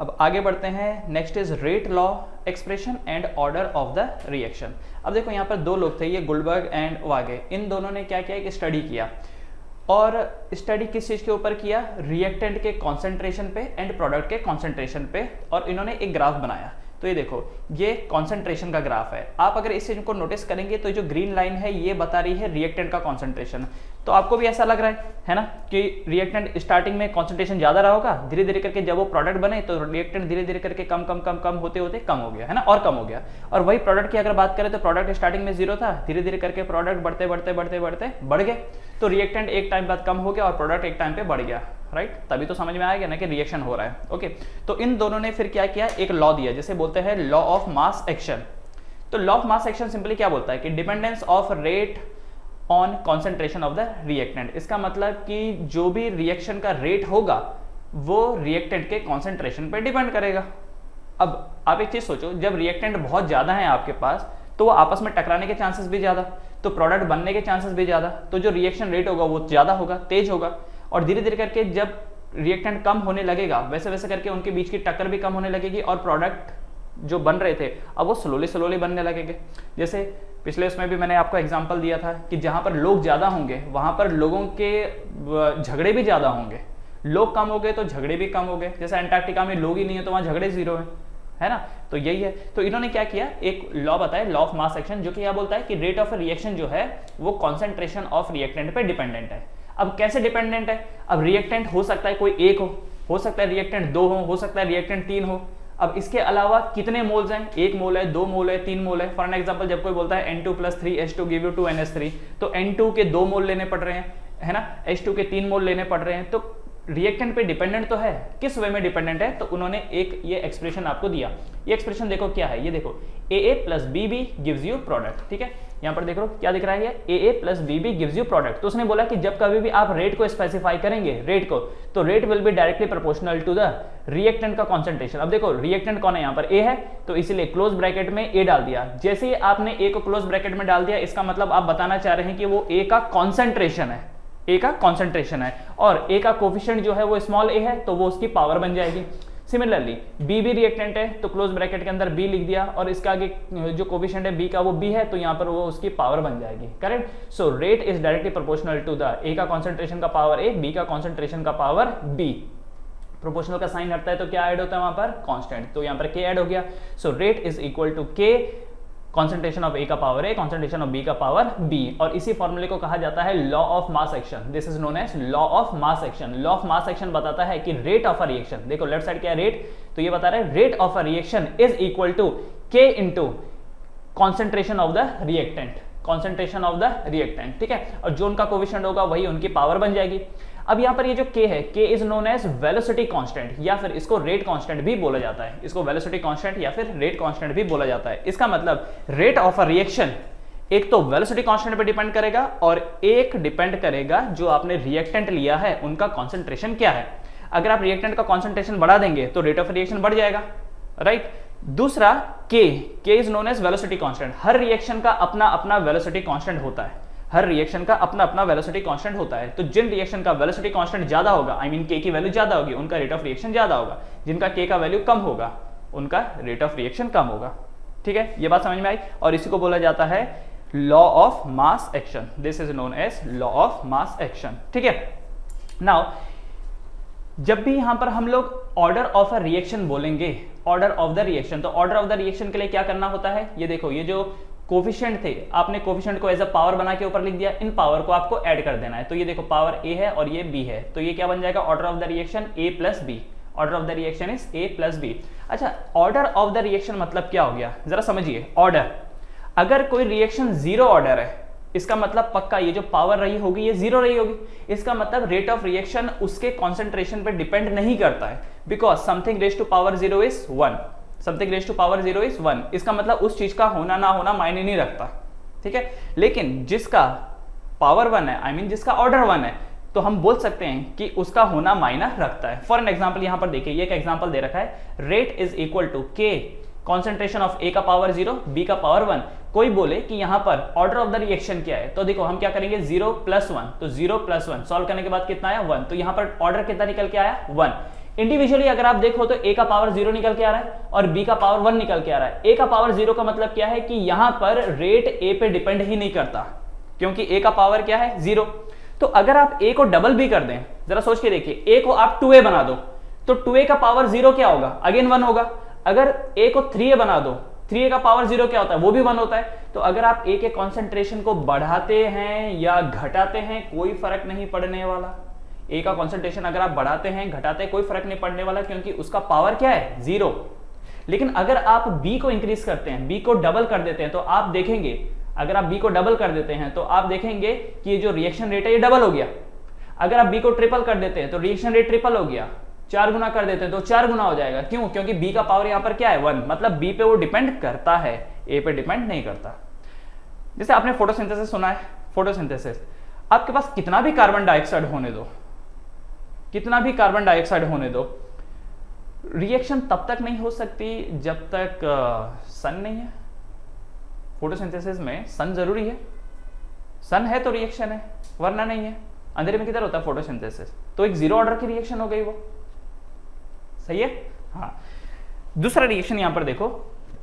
अब आगे बढ़ते हैं, next is rate law expression and order of the reaction. अब देखो यहाँ पर दो लोग थे, ये गुल्डबर्ग एंड वागे, इन दोनों ने क्या किया, एक स्टडी किया, और स्टडी किस चीज़ के ऊपर किया, रिएक्टेंट के कॉन्सेंट्रेशन पे एंड प्रोडक्ट के कॉन्सेंट्रेशन पे, और इन्होंने एक ग्राफ बनाया। तो ये देखो, ये कॉन्सेंट्रेशन का ग्राफ है। आप अगर इस चीज को नोटिस करेंगे तो जो ग्रीन लाइन है ये बता रही है रिएक्टेंट का कॉन्सेंट्रेशन। तो आपको भी ऐसा लग रहा है ना, कि रिएक्टेंट स्टार्टिंग में कॉन्सेंट्रेशन ज्यादा रहा होगा, धीरे धीरे करके जब वो प्रोडक्ट बने तो रिएक्टेंट धीरे धीरे करके कम कम कम कम होते होते कम हो गया, है ना, और कम हो गया। और वही प्रोडक्ट की अगर बात करें तो प्रोडक्ट स्टार्टिंग में 0 था, धीरे धीरे करके प्रोडक्ट बढ़ते बढ़ते बढ़ते बढ़ते बढ़ गए, तो रिएक्टेंट एक टाइम बाद कम हो गया और प्रोडक्ट एक टाइम पे बढ़ गया, राइट। तभी तो समझ में आएगा ना कि रिएक्शन हो रहा है। ओके, तो इन दोनों ने फिर क्या किया, एक लॉ दिया जिसे बोलते हैं लॉ ऑफ मास एक्शन। तो law of mass action simply क्या बोलता है कि dependence of rate on concentration of the reactant. इसका मतलब कि जो भी रिएक्शन का रेट होगा वो रिएक्टेंट के कॉन्सेंट्रेशन पे डिपेंड करेगा। अब आप एक चीज सोचो, जब रिएक्टेंट बहुत ज्यादा है आपके पास तो वो आपस में टकराने के चांसेस भी ज्यादा, तो प्रोडक्ट बनने के चांसेस भी ज्यादा, तो जो रिएक्शन रेट होगा वो ज्यादा होगा, तेज होगा। और धीरे धीरे करके जब रिएक्टेंट कम होने लगेगा वैसे वैसे करके उनके बीच की टक्कर भी कम होने लगेगी और प्रोडक्ट जो बन रहे थे अब वो स्लोली स्लोली बनने लगेंगे। जैसे पिछले उसमें भी मैंने आपको एग्जांपल दिया था कि जहां पर लोग ज्यादा होंगे वहां पर लोगों के झगड़े भी ज्यादा होंगे, लोग कम हो गए तो झगड़े भी कम हो गए। जैसे अंटार्कटिका में लोग ही नहीं है तो वहां झगड़े 0 है ना, तो यही है। तो इन्होंने क्या किया, एक लॉ बताया, लॉ ऑफ मास एक्शन, जो कि यह बोलता है कि रेट ऑफ रिएक्शन जो है वो कॉन्सेंट्रेशन ऑफ रिएक्टेंट पे डिपेंडेंट है। अब कैसे डिपेंडेंट है, अब रिएक्टेंट हो सकता है कोई एक हो सकता है रिएक्टेंट 2 हो सकता है रिएक्टेंट 3 हो। अब इसके अलावा कितने मोल्स हैं, 1 मोल है, 2 मोल है, 3 मोल है। फॉर एन एग्जांपल जब कोई बोलता है N2 + 3H2 give you 2NH3, तो N2 के 2 मोल लेने पड़ रहे हैं, है ना, H2 के 3 मोल लेने पड़ रहे हैं। तो रिएक्टेंट पे डिपेंडेंट तो है, किस वे में डिपेंडेंट है, तो उन्होंने एक ये एक्सप्रेशन आपको दिया। ये एक्सप्रेशन देखो क्या है, ये देखो AA + BB gives you product. ठीक है, यहाँ पर देखो क्या दिख रहा है, AA + BB gives you product. तो उसने बोला कि जब कभी भी आप रेट को स्पेसिफाई करेंगे, रेट को, तो rate will be directly proportional to the reactant का कॉन्सेंट्रेशन। अब देखो रिएक्टेंट कौन है, यहाँ पर A है, तो इसीलिए क्लोज ब्रैकेट में A डाल दिया। जैसे ही आपने A को क्लोज ब्रैकेट में डाल दिया, इसका मतलब आप बताना चाह रहे हैं कि वो A का कॉन्सेंट्रेशन है, A का कॉन्सेंट्रेशन है, और A का कोफिशिएंट जो है वो स्मॉल a है, तो वो उसकी पावर बन जाएगी। सिमिलरली B भी रिएक्टेंट है, तो क्लोज ब्रैकेट के अंदर B लिख दिया, और इसका आगे जो कोफिशिएंट है B का वो B है, तो यहाँ पर वो उसकी पावर बन जाएगी, correct. So rate is directly proportional to the A का कॉन्सेंट्रेशन का पावर A, B का कॉन्सेंट्रेशन का पावर B। प्रोपोर्शनल का साइन हटता है तो क्या ऐड होता है वहां पर, कांस्टेंट, तो यहाँ पर K ऐड हो गया। So rate is equal to K concentration of A का power A, concentration of B का पावर B, और इसी फॉर्मूले को कहा जाता है law of mass action. This is known as law of mass action. Law of mass action बताता है कि रेट ऑफ अ रिएक्शन, देखो लेफ्ट साइड क्या है रेट, तो ये बता रहा है rate of a reaction is equal to K into concentration of the reactant, concentration of the reactant. ठीक है, और जो उनका कोफिशिएंट होगा वही उनकी पावर बन जाएगी। अब यहाँ पर ये जो K है, K is known as velocity constant, या फिर इसको रेट कांस्टेंट भी बोला जाता है, इसको वेलोसिटी कांस्टेंट या फिर रेट कांस्टेंट भी बोला जाता है। इसका मतलब रेट ऑफ अ रिएक्शन एक तो वेलोसिटी कांस्टेंट पे डिपेंड करेगा, और एक डिपेंड करेगा जो आपने रिएक्टेंट लिया है उनका कॉन्सेंट्रेशन क्या है। अगर आप रिएक्टेंट का कॉन्सेंट्रेशन बढ़ा देंगे तो रेट ऑफ रिएक्शन बढ़ जाएगा, राइट। दूसरा K is known as velocity constant. हर रिएक्शन का अपना अपना वेलोसिटी कांस्टेंट होता है, हर रिएक्शन का अपना अपना वेलोसिटी कांस्टेंट होता है। तो जिन रिएक्शन का वेलोसिटी कांस्टेंट ज्यादा होगा, आई मीन K की वैल्यू ज्यादा होगी, उनका रेट ऑफ रिएक्शन ज्यादा होगा। जिनका K का वैल्यू कम होगा उनका रेट ऑफ रिएक्शन कम होगा। ठीक है, ये बात समझ में आई, और इसी को बोला जाता है law of mass action. This is known as law of mass action. ठीक है, नाउ जब भी यहां पर हम लोग ऑर्डर ऑफ अ रिएक्शन बोलेंगे, ऑर्डर ऑफ द रिएक्शन, तो ऑर्डर ऑफ द रिएक्शन के लिए क्या करना होता है, ये देखो ये जो कोफिशिएंट थे, आपने कोफिशिएंट को एज अ पावर बना के ऊपर लिख दिया, इन पावर को आपको ऐड कर देना है। तो ये देखो पावर A है और ये B है, तो ये क्या बन जाएगा, order of the reaction A + B। Order of the reaction is A + B। अच्छा, ऑर्डर ऑफ द रिएक्शन मतलब क्या हो गया, जरा समझिए। ऑर्डर, अगर कोई रिएक्शन 0 ऑर्डर है, इसका मतलब पक्का ये जो पावर रही होगी ये 0 रही होगी। इसका मतलब रेट ऑफ रिएक्शन उसके कॉन्सेंट्रेशन पर डिपेंड नहीं करता है, because something raise to power 0 is 1, something raise to power 0 is 1। इसका मतलब उस चीज का होना ना होना मायने नहीं रखता, ठीक है। लेकिन जिसका पावर 1 है, आई मीन जिसका ऑर्डर 1 है, तो हम बोल सकते हैं कि उसका होना मायना रखता है। फॉर एन एग्जांपल यहां पर देखिए, ये एक एग्जांपल दे रखा है, rate is equal to K concentration of A का पावर 0, B का पावर 1। कोई बोले कि यहां पर ऑर्डर ऑफ द रिएक्शन क्या है, तो देखो हम क्या करेंगे, 0 + 1, तो 0 + 1 सॉल्व करने के बाद कितना आया, 1। तो यहां पर ऑर्डर कितना निकल के आया, 1। इंडिविजुअली अगर आप देखो तो a का पावर 0 निकल के आ रहा है और b का पावर 1 निकल के आ रहा है। a का पावर 0 का मतलब क्या है कि यहां पर रेट a पे डिपेंड ही नहीं करता, क्योंकि a का पावर क्या है 0। तो अगर आप a को डबल भी कर दें, जरा सोच के देखिए, a को आप 2a बना दो तो 2a का पावर 0 क्या होगा, अगेन 1 होगा। अगर a को 3a बना दो, 3a का पावर 0 क्या होता है, वो भी 1 होता है। तो अगर आप a के कॉन्सेंट्रेशन को बढ़ाते हैं या घटाते हैं कोई फर्क नहीं पड़ने वाला। a का कॉन्सेंट्रेशन अगर आप बढ़ाते हैं घटाते हैं कोई फर्क नहीं पड़ने वाला, क्योंकि उसका पावर क्या है 0। लेकिन अगर आप b को इंक्रीज करते हैं, b को डबल कर देते हैं, तो आप देखेंगे, अगर आप b को डबल कर देते हैं तो आप देखेंगे कि ये जो रिएक्शन रेट है ये डबल हो गया। अगर आप b को ट्रिपल कर देते हैं तो रिएक्शन रेट ट्रिपल हो गया। 4 गुना कर देते हैं तो 4 गुना हो जाएगा। क्यों? क्योंकि b का पावर यहां पर क्या है 1, मतलब b पे वो डिपेंड करता है, a पे डिपेंड नहीं करता। जैसे आपने फोटोसिंथेसिस सुना है, फोटोसिंथेसिस, आपके पास कितना भी कार्बन डाइऑक्साइड होने दो, कितना भी कार्बन डाइऑक्साइड होने दो, रिएक्शन तब तक नहीं हो सकती जब तक सन नहीं है। फोटोसिंथेसिस में सन जरूरी है, सन है तो रिएक्शन है, वरना नहीं है। अंधेरे में किधर होता है फोटोसिंथेसिस, तो एक 0 ऑर्डर की रिएक्शन हो गई वो, सही है। हाँ, दूसरा रिएक्शन यहां पर देखो,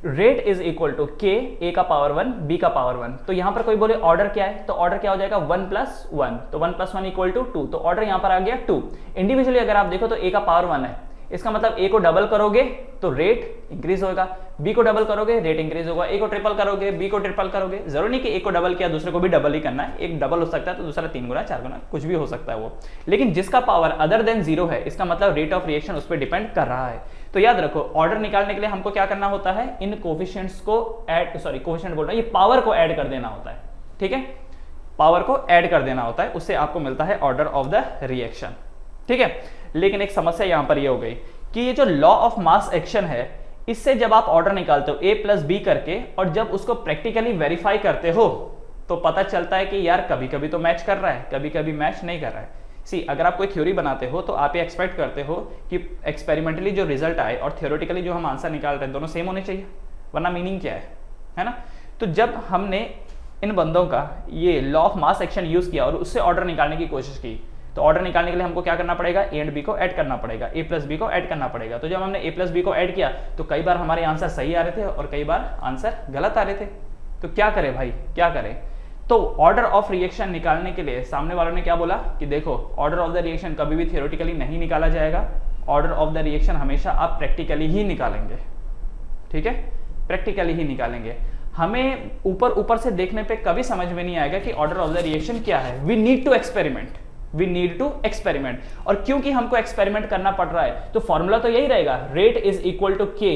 रेट इज इक्वल टू के, ए का पावर 1 बी का पावर 1। तो यहां पर कोई बोले ऑर्डर क्या है, तो ऑर्डर क्या हो जाएगा 1 + 1, तो 1 + 1 इक्वल टू 2। तो ऑर्डर यहां पर आ गया 2। इंडिविजुअली अगर आप देखो तो ए का पावर 1 है, इसका मतलब ए को डबल करोगे तो रेट इंक्रीज होगा, बी को डबल करोगे रेट इंक्रीज होगा, ए को ट्रिपल करोगे बी को ट्रिपल करोगे। जरूरी नहीं कि एक को डबल किया दूसरे को भी डबल ही करना है, एक डबल हो सकता है तो दूसरा 3 गुना 4 गुना कुछ भी हो सकता है वो। लेकिन जिसका पावर अदर देन 0 है, इसका मतलब रेट ऑफ रिएक्शन उस पर डिपेंड कर रहा है। तो याद रखो, ऑर्डर निकालने के लिए हमको क्या करना होता है, इन कोफिशिएंट्स को ऐड, सॉरी कोफिशिएंट बोल रहा है, ये पावर को ऐड कर देना होता है, ठीक है, पावर को ऐड कर देना होता है, उससे आपको मिलता है ऑर्डर ऑफ द रिएक्शन, ठीक है। लेकिन एक समस्या यहां पर ये हो गई कि ये जो लॉ ऑफ मास एक्शन है, इससे जब आप ऑर्डर निकालते हो a + b करके, और जब उसको प्रैक्टिकली वेरीफाई करते हो तो पता चलता है कि यार कभी कभी तो मैच कर रहा है, कभी कभी मैच नहीं कर रहा है। सी, अगर आप कोई थ्योरी बनाते हो तो आप ये एक्सपेक्ट करते हो कि एक्सपेरिमेंटली जो रिजल्ट आए और थियोरेटिकली जो हम आंसर निकाल रहे हैं दोनों सेम होने चाहिए, वरना मीनिंग क्या है ना। तो जब हमने इन बंदों का ये law of mass action use किया और उससे ऑर्डर निकालने की कोशिश की, तो ऑर्डर निकालने के लिए हमको क्या करना पड़ेगा, ए एंड बी को ऐड करना पड़ेगा, a + b को ऐड करना पड़ेगा। तो जब हमने a + b को ऐड किया तो कई बार हमारे आंसर सही आ रहे थे और कई बार आंसर गलत आ रहे थे। तो क्या करें भाई, क्या करें। तो ऑर्डर ऑफ रिएक्शन निकालने के लिए सामने वालों ने क्या बोला कि देखो, ऑर्डर ऑफ द रिएक्शन कभी भी थियोरेटिकली नहीं निकाला जाएगा, ऑर्डर ऑफ द रिएक्शन हमेशा आप प्रैक्टिकली ही निकालेंगे, ठीक है, प्रैक्टिकली ही निकालेंगे। हमें ऊपर ऊपर से देखने पे कभी समझ में नहीं आएगा कि ऑर्डर ऑफ द रिएक्शन क्या है। We need to experiment, we need to experiment. और क्योंकि हमको एक्सपेरिमेंट करना पड़ रहा है तो फॉर्मूला तो यही रहेगा, रेट इज इक्वल टू के,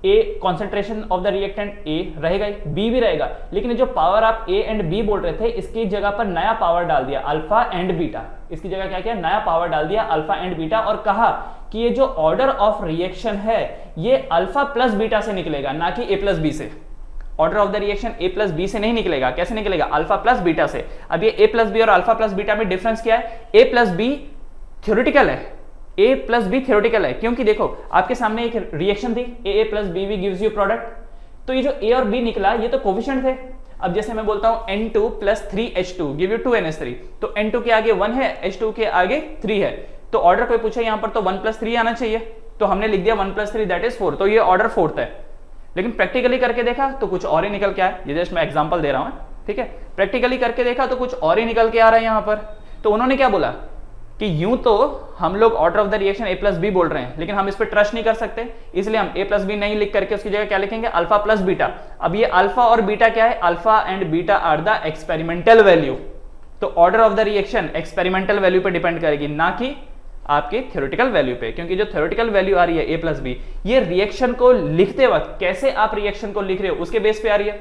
a concentration of the reactant A रहेगा, बी भी रहेगा, लेकिन जो पावर आप ए एंड बी बोल रहे थे इसकी जगह पर नया पावर डाल दिया अल्फा एंड बीटा। इसकी जगह क्या किया, नया पावर डाल दिया अल्फा एंड बीटा, और कहा कि ये जो ऑर्डर ऑफ रिएक्शन है ये अल्फा प्लस बीटा से निकलेगा, ना कि ए + b से। Order of the reaction a + b से नहीं निकलेगा, कैसे निकलेगा, अल्फा प्लस बीटा से। अब ये a + b और अल्फा प्लस बीटा में डिफरेंस क्या है, a + b थ्योरेटिकल है, a + b थ्योरेटिकल है, क्योंकि देखो आपके सामने एक रिएक्शन थी a + b gives you product, तो ये जो a और b निकला ये तो कोफिशिएंट थे। अब जैसे मैं बोलता हूं N2 + 3H2 give you 2NH3, तो N2 के आगे 1 है, H2 के आगे 3 है, तो ऑर्डर कोई पूछे यहां पर तो 1 + 3 आना चाहिए, तो हमने लिख दिया 1 + 3 दैट इज 4, तो ये ऑर्डर 4th है। लेकिन प्रैक्टिकली करके देखा तो कुछ और ही निकल के आया, ये जस्ट मैं एग्जांपल दे रहा हूं, ठीक है। प्रैक्टिकली करके देखा तो कुछ और ही निकल के आ रहा है यहां पर। तो उन्होंने क्या बोला कि यूं तो हम लोग order of the reaction a + b बोल रहे हैं, लेकिन हम इस पर ट्रस्ट नहीं कर सकते, इसलिए हम a + b नहीं लिख करके उसकी जगह क्या लिखेंगे, अल्फा प्लस बीटा। अब ये अल्फा और बीटा क्या है, alpha and beta are the experimental value. तो order of the reaction experimental value पे डिपेंड करेगी, ना कि आपके थ्योरेटिकल वैल्यू पे, क्योंकि जो थ्योरेटिकल वैल्यू आ रही है a + b, ये रिएक्शन को लिखते वक्त कैसे आप रिएक्शन को लिख रहे हो उसके बेस पे आ रही है,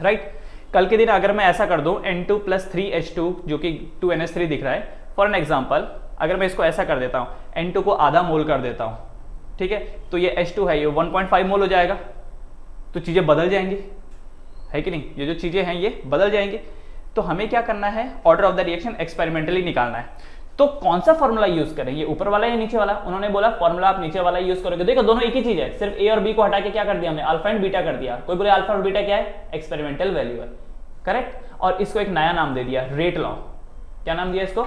राइट। कल के दिन अगर मैं ऐसा कर दूं N2 + 3H2 जो कि 2NH3 दिख रहा है, फॉर एन एग्जांपल अगर मैं इसको ऐसा कर देता हूं, N2 को आधा मोल कर देता हूं, ठीक है, तो ये H2 है, ये 1.5 मोल हो जाएगा, तो चीजें बदल जाएंगी, है कि नहीं, ये जो चीजें हैं ये बदल जाएंगी। तो हमें क्या करना है, order of the reaction experimentally निकालना है। तो कौन सा फॉर्मूला यूज करें, ये ऊपर वाला या नीचे वाला, उन्होंने बोला फॉर्मूला आप नीचे वाला यूज करोगे। देखो दोनों एक ही चीज है, सिर्फ ए और बी को हटा के क्या कर दिया हमने, अल्फा एंड बीटा कर दिया। कोई बोले अल्फा और बीटा क्या है, एक्सपेरिमेंटल वैल्यू है, करेक्ट। और इसको एक नया नाम दे दिया, रेट लॉ। क्या नाम दिया इसको,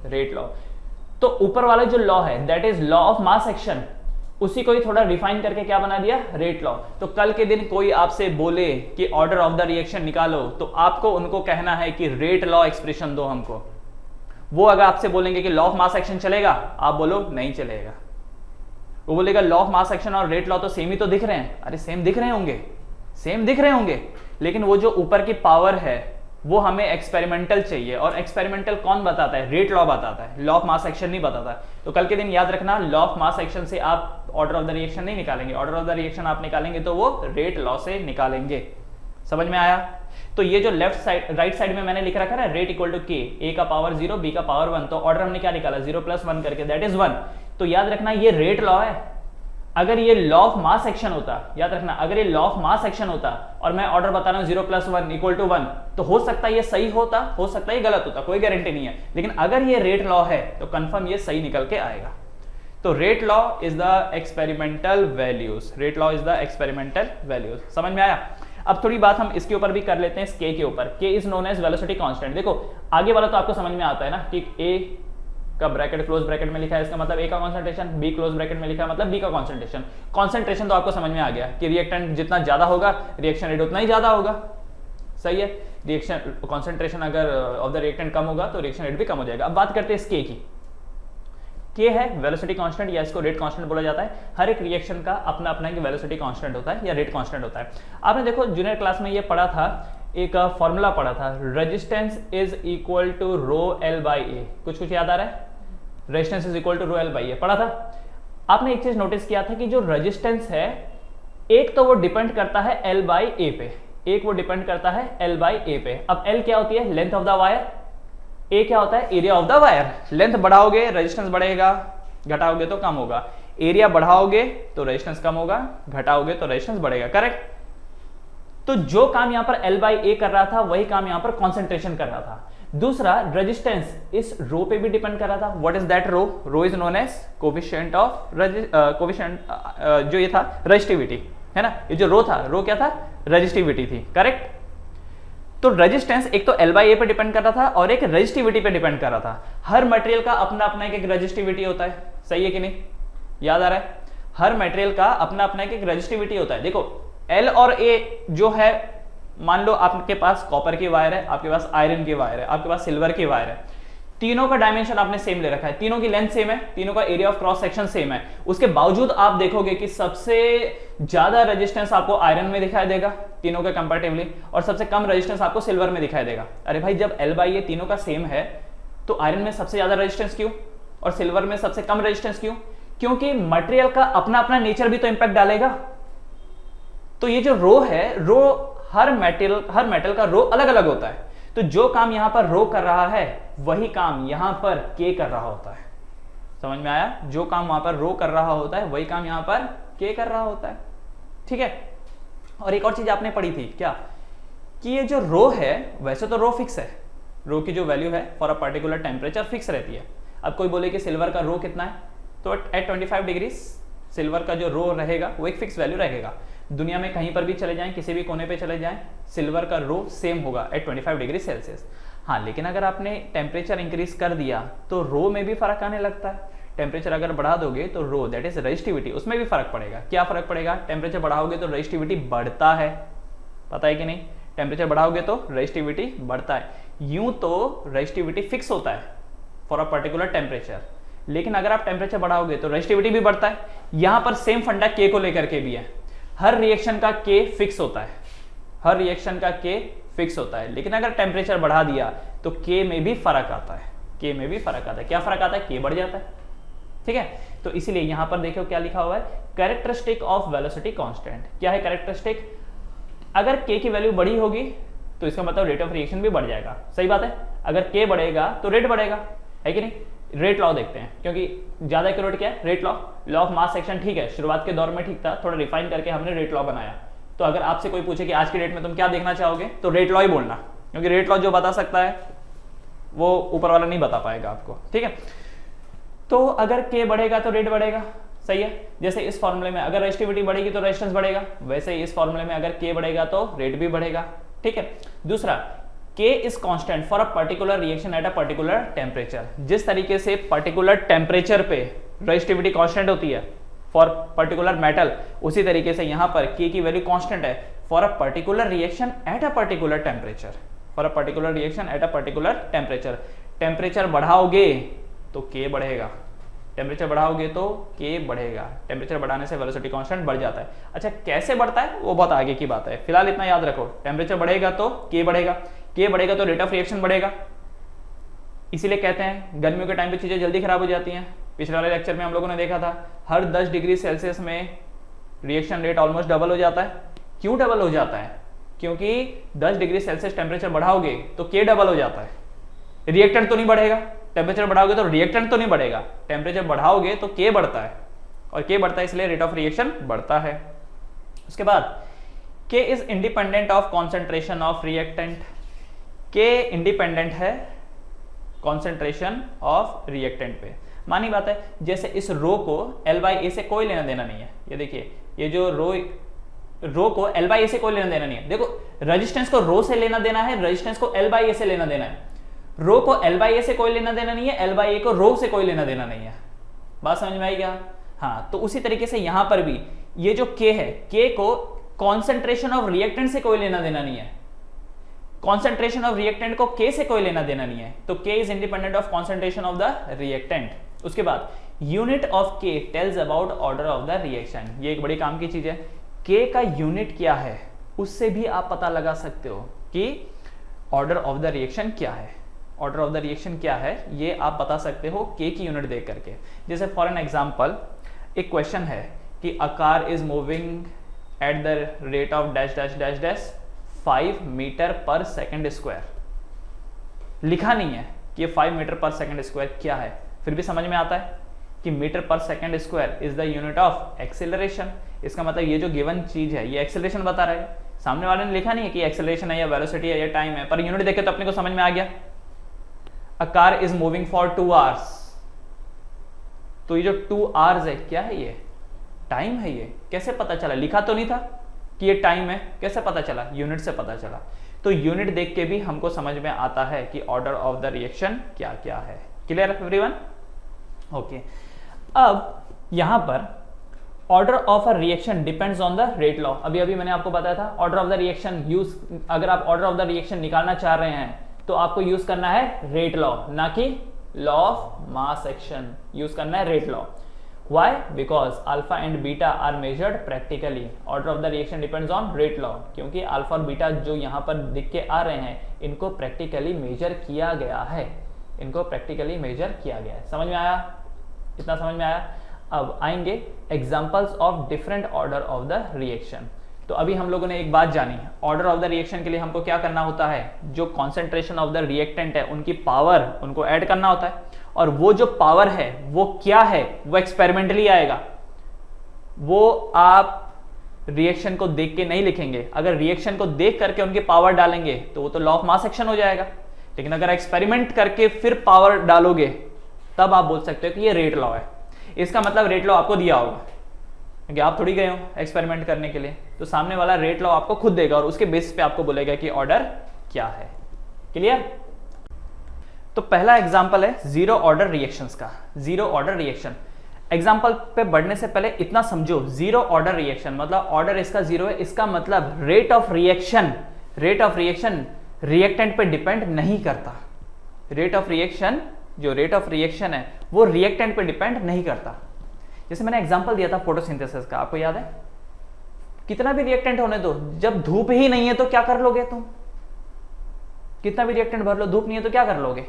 रेट लॉ। तो ऊपर वाला जो लॉ है that is law of mass action, उसी को ही थोड़ा रिफाइन करके क्या बना दिया, रेट लॉ। तो कल के दिन कोई आपसे बोले कि ऑर्डर ऑफ द रिएक्शन निकालो, तो आपको उनको कहना है कि रेट लॉ एक्सप्रेशन दो हमको। वो अगर आपसे बोलेंगे कि लॉ ऑफ मास एक्शन चलेगा, आप बोलो नहीं चलेगा। वो बोलेगा लॉ ऑफ मास एक्शन और रेट लॉ तो सेम ही तो दिख रहे हैं। अरे सेम दिख रहे होंगे, सेम दिख रहे होंगे, लेकिन वो जो ऊपर की पावर है वो हमें एक्सपेरिमेंटल चाहिए, और एक्सपेरिमेंटल कौन बताता है, रेट लॉ बताता है, लॉ ऑफ मास एक्शन नहीं बताता। तो कल के दिन याद रखना, लॉ ऑफ मास एक्शन से आप ऑर्डर ऑफ द रिएक्शन नहीं निकालेंगे, ऑर्डर ऑफ द रिएक्शन आप निकालेंगे तो वो रेट लॉ से निकालेंगे। समझ में आया? तो ये जो लेफ्ट साइड राइट साइड में मैंने लिख रखा है रेट इक्वल टू के, ए का पावर 0 बी का पावर 1, तो ऑर्डर हमने क्या निकाला 0 + 1 करके, दैट इज 1। तो याद रखना ये रेट लॉ है। अगर ये लॉ ऑफ मास एक्शन होता, याद रखना अगर ये लॉ ऑफ मास एक्शन होता और मैं ऑर्डर बता रहा हूं 0 + 1 = 1, तो हो सकता है ये सही होता, हो सकता है ये गलत होता, कोई गारंटी नहीं है। लेकिन अगर ये रेट लॉ है तो कंफर्म ये सही निकल के आएगा। तो rate law is the experimental values, rate law is the experimental values. समझ में आया? अब थोड़ी बात हम इसके ऊपर भी कर लेते हैं, के के ऊपर। K is known as velocity constant. देखो आगे वाला तो आपको समझ में आता है ना कि ए का ब्रैकेट क्लोज ब्रैकेट में लिखा है, इसका मतलब ए का कंसंट्रेशन, बी क्लोज ब्रैकेट में लिखा है मतलब बी का कंसंट्रेशन। कंसंट्रेशन तो आपको समझ में आ गया कि रिएक्टेंट जितना ज्यादा होगा रिएक्शन रेट उतना ही ज्यादा होगा। सही है? रिएक्शन कंसंट्रेशन अगर ऑफ द रिएक्टेंट कम होगा तो रिएक्शन रेट भी कम हो जाएगा। अब बात करते हैं इस के की। के है वेलोसिटी कांस्टेंट या इसको रेट कांस्टेंट बोला जाता है। हर एक रिएक्शन का अपना अपना एक वेलोसिटी कांस्टेंट होता है या रेट कांस्टेंट होता है। आपने देखो जूनियर क्लास में ये पढ़ा था, एक फॉर्मूला पढ़ा था, resistance is equal to rho L by A. कुछ याद आ रहा है? Resistance is equal to rho L by A पढ़ा था। आपने एक चीज नोटिस किया था कि जो रेजिस्टेंस है एक तो वो डिपेंड करता है एल बाई ए पे, एक वो डिपेंड करता है एल बाई ए पे। अब एल क्या होती है? Length of the wire. A क्या होता है? Area of the wire. Length बढ़ाओगे रेजिस्टेंस बढ़ेगा, घटाओगे तो कम होगा। एरिया बढ़ाओगे तो रेजिस्टेंस कम होगा, घटाओगे तो रेजिस्टेंस बढ़ेगा। करेक्ट? तो जो काम यहां पर एल बाई ए कर रहा था वही काम यहां पर कॉन्सेंट्रेशन कर रहा था। दूसरा रेजिस्टेंस इस रो पे भी डिपेंड कर रहा था। What is that rho? Rho is known as coefficient of coefficient, जो ये था रेजिस्टिविटी, है ना? ये जो रो था, रो क्या था? रेजिस्टिविटी थी। करेक्ट? तो रेजिस्टेंस एक तो एल बाई ए पे डिपेंड कर रहा था और एक रेजिस्टिविटी पे डिपेंड कर रहा था। हर मटेरियल का अपना अपना एक रेजिस्टिविटी होता है। सही है कि नहीं? याद आ रहा है? हर मटेरियल का अपना अपना एक रेजिस्टिविटी होता है। देखो एल और ए जो है, मान लो आपके पास कॉपर की वायर है, आपके पास आयरन की वायर है, आपके पास सिल्वर की वायर है, तीनों का डायमेंशन आपने सेम ले रखा है, तीनों की लेंथ सेम है, तीनों का area of cross section same है। उसके बावजूद आप देखोगे कि सबसे ज्यादा रेजिस्टेंस आपको आयरन में दिखाई देगा तीनों के कंपैरेटिवली, और सबसे कम रेजिस्टेंस आपको सिल्वर में दिखाई देगा। अरे भाई जब एल बाई ए तीनों का सेम है तो आयरन में सबसे ज्यादा रेजिस्टेंस क्यों और सिल्वर में सबसे कम रेजिस्टेंस क्यों? क्योंकि मटेरियल का अपना अपना नेचर भी तो इंपैक्ट डालेगा। तो ये जो रो है, रो हर मेटल का रो अलग अलग होता है। तो जो काम यहां पर रो कर रहा है वही काम यहां पर के कर रहा होता है। समझ में आया? जो काम वहां पर रो कर रहा होता है वही काम यहां पर के कर रहा होता है। ठीक है? और एक और चीज आपने पढ़ी थी क्या, कि ये जो रो है, वैसे तो रो फिक्स है, रो की जो वैल्यू है for a particular temperature fix रहती है। अब कोई बोले कि सिल्वर का रो कितना है, तो एट 25 डिग्री सिल्वर का जो रो रहेगा वो एक फिक्स वैल्यू रहेगा। दुनिया में कहीं पर भी चले जाएं, किसी भी कोने पे चले जाएं, सिल्वर का रो सेम होगा एट 25 डिग्री सेल्सियस। हाँ, लेकिन अगर आपने टेम्परेचर इंक्रीज कर दिया तो रो में भी फर्क आने लगता है। टेम्परेचर अगर बढ़ा दोगे तो रो दैट इज रेजिस्टिविटी, उसमें भी फर्क पड़ेगा। क्या फर्क पड़ेगा? टेम्परेचर बढ़ाओगे तो रेजिस्टिविटी बढ़ता है, पता है कि नहीं? टेम्परेचर बढ़ाओगे तो रेजिस्टिविटी बढ़ता है। यूं तो रेजिस्टिविटी फिक्स होता है फॉर अ पर्टिकुलर टेम्परेचर, लेकिन अगर आप टेम्परेचर बढ़ाओगे तो रेजिस्टिविटी भी बढ़ता है। यहां पर सेम फंडा के को लेकर के भी है। हर रिएक्शन का के फिक्स होता है, हर रिएक्शन का के फिक्स होता है, लेकिन अगर टेम्परेचर बढ़ा दिया तो के में भी फर्क आता है, के में भी फर्क आता है। क्या फर्क आता है? के बढ़ जाता है। ठीक है? तो इसीलिए यहां पर देखो क्या लिखा हुआ है, कैरेक्टरिस्टिक ऑफ वेलोसिटी कांस्टेंट। क्या है कैरेक्टरिस्टिक? अगर के की वैल्यू बड़ी होगी तो इसका मतलब रेट ऑफ रिएक्शन भी बढ़ जाएगा। सही बात है? अगर के बढ़ेगा तो रेट बढ़ेगा, है कि नहीं? रेट लॉ देखते हैं, क्योंकि ज्यादा एक्यूरेट क्या है? Rate law. Law of mass section ठीक है, शुरुआत के दौर में ठीक था, थोड़ा रिफाइन करके हमने रेट लॉ बनाया। तो अगर आपसे कोई पूछे कि आज की डेट में तुम क्या देखना चाहोगे, तो रेट लॉ ही बोलना, क्योंकि रेट लॉ जो बता सकता है वो ऊपर वाला नहीं बता पाएगा आपको। ठीक है? तो अगर के बढ़ेगा तो रेट बढ़ेगा। सही है? जैसे इस फॉर्मूले में अगर रेजिस्टिविटी बढ़ेगी तो रेजिस्टेंस बढ़ेगा, वैसे ही इस फॉर्मूले में अगर के बढ़ेगा तो रेट भी बढ़ेगा। ठीक है? दूसरा, K is constant for a particular reaction at a particular temperature. जिस तरीके से पर्टिकुलर टेम्परेचर पे रेजिस्टिविटी कांस्टेंट होती है फॉर पर्टिकुलर मेटल, उसी तरीके से यहां पर K की वैल्यू कांस्टेंट है for a particular reaction at a particular temperature. For a particular reaction at a particular temperature. Temperature बढ़ाओगे तो K बढ़ेगा, टेम्परेचर बढ़ाओगे तो K बढ़ेगा। टेम्परेचर बढ़ाने से वेलोसिटी कांस्टेंट बढ़ जाता है। अच्छा, कैसे बढ़ता है वो बहुत आगे की बात है, फिलहाल इतना याद रखो, टेम्परेचर बढ़ेगा तो K बढ़ेगा, K बढ़ेगा तो रेट ऑफ रिएक्शन बढ़ेगा। इसीलिए कहते हैं गर्मियों के टाइम पे चीजें जल्दी खराब हो जाती हैं। पिछले वाले लेक्चर में हम लोगों ने देखा था हर 10 डिग्री सेल्सियस में रिएक्शन रेट ऑलमोस्ट डबल हो जाता है। क्यों डबल हो जाता है? क्योंकि 10 डिग्री सेल्सियस टेम्परेचर बढ़ाओगे तो K डबल हो जाता है, रिएक्टेंट तो नहीं बढ़ेगा। टेम्परेचर बढ़ाओगे तो रिएक्टेंट तो नहीं बढ़ेगा, टेम्परेचर बढ़ाओगे तो K बढ़ता है, और K बढ़ता है इसलिए रेट ऑफ रिएक्शन बढ़ता है। उसके बाद K is independent of concentration of reactant. K independent है कॉन्सेंट्रेशन ऑफ रिएक्टेंट पे। मानी बात है, जैसे इस रो को L/A से कोई लेना देना नहीं है। ये देखिए, ये जो रो को L/A से कोई लेना देना नहीं है। देखो, रेजिस्टेंस को रो से लेना देना है, रेजिस्टेंस को L/A से लेना देना है। रो को L/A से कोई लेना देना नहीं है, L/A को रो से कोई लेना देना नहीं है। बात समझ में आई क्या? हाँ, तो उसी तरीके से यहां पर भी ये जो K है, K को कॉन्सेंट्रेशन ऑफ रिएक्टेंट से कोई लेना देना नहीं है, कॉन्सेंट्रेशन ऑफ रिएक्टेंट को K से कोई लेना देना नहीं है। तो K is independent of concentration of the reactant. उसके बाद unit of K tells about order of the reaction. ये एक बड़ी काम की चीज है। K का यूनिट क्या है उससे भी आप पता लगा सकते हो कि ऑर्डर ऑफ द रिएक्शन क्या है। ऑर्डर ऑफ द रिएक्शन क्या है ये आप बता सकते हो K की यूनिट देख करके। जैसे फॉर एन एग्जांपल, एक क्वेश्चन है कि a car is moving at the rate of dash dash dash dash 5 metre per second square. लिखा नहीं है कि 5 मीटर पर सेकंड स्क्वायर क्या है, फिर भी समझ में आता है कि metre per second square is the unit of acceleration. इसका मतलब ये जो गिवन चीज है ये एक्सेलरेशन बता रहा है। सामने वाले ने लिखा नहीं है कि एक्सेलरेशन है या वेलोसिटी है या टाइम है, पर यूनिट देखे तो अपने को समझ में आ गया। अ car is moving for 2 hours. तो ये जो 2 आवर्स है क्या है? ये टाइम है। ये कैसे पता चला? लिखा तो नहीं था कि ये टाइम है, कैसे पता चला? यूनिट से पता चला। तो यूनिट देख के भी हमको समझ में आता है कि ऑर्डर ऑफ द रिएक्शन क्या क्या है। Clear everyone? ओके। अब यहां पर order of a reaction depends on the rate law. अभी मैंने आपको बताया था order of the reaction use, अगर आप ऑर्डर ऑफ द रिएक्शन निकालना चाह रहे हैं तो आपको यूज करना है रेट लॉ, ना कि law of mass action. Use करना है rate law. Why? Because alpha and beta are measured practically. Order of the reaction depends on rate law. क्योंकि अल्फा और बीटा जो यहाँ पर दिख के आ रहे हैं इनको प्रैक्टिकली मेजर किया गया है, इनको प्रैक्टिकली मेजर किया गया है। समझ में आया? इतना समझ में आया? अब आएंगे examples of different order of the reaction. तो अभी हम लोगों ने एक बात जानी, ऑर्डर ऑफ द रिएक्शन के लिए हमको क्या करना होता है? जो कॉन्सेंट्रेशन ऑफ द रिएक्टेंट है उनकी पावर उनको ऐड करना होता है, और वो जो पावर है वो क्या है? वो एक्सपेरिमेंटली आएगा। वो आप रिएक्शन को देख के नहीं लिखेंगे। अगर रिएक्शन को देख करके उनकी पावर डालेंगे तो वो तो लॉ ऑफ मास एक्शन हो जाएगा, लेकिन अगर एक्सपेरिमेंट करके फिर पावर डालोगे तब आप बोल सकते हो कि ये रेट लॉ है। इसका मतलब रेट लॉ आपको दिया होगा, क्योंकि आप थोड़ी गए हो एक्सपेरिमेंट करने के लिए, तो सामने वाला रेट लॉ आपको खुद देगा और उसके बेसिस पे आपको बोलेगा कि ऑर्डर क्या है। क्लियर? तो पहला एग्जांपल है जीरो ऑर्डर रिएक्शंस का। जीरो ऑर्डर रिएक्शन एग्जांपल पे बढ़ने से पहले इतना समझो, जीरो ऑर्डर रिएक्शन मतलब ऑर्डर इसका जीरो है, इसका मतलब रेट ऑफ रिएक्शन रिएक्टेंट पे डिपेंड नहीं करता। रेट ऑफ रिएक्शन, जो रेट ऑफ रिएक्शन है वो रिएक्टेंट पे डिपेंड नहीं करता। जैसे मैंने एग्जांपल दिया था फोटोसिंथेसिस का, आपको याद है? कितना भी रिएक्टेंट होने दो, जब धूप ही नहीं है तो क्या कर लोगे तुम? कितना भी रिएक्टेंट भर लो, धूप नहीं है तो क्या कर लोगे?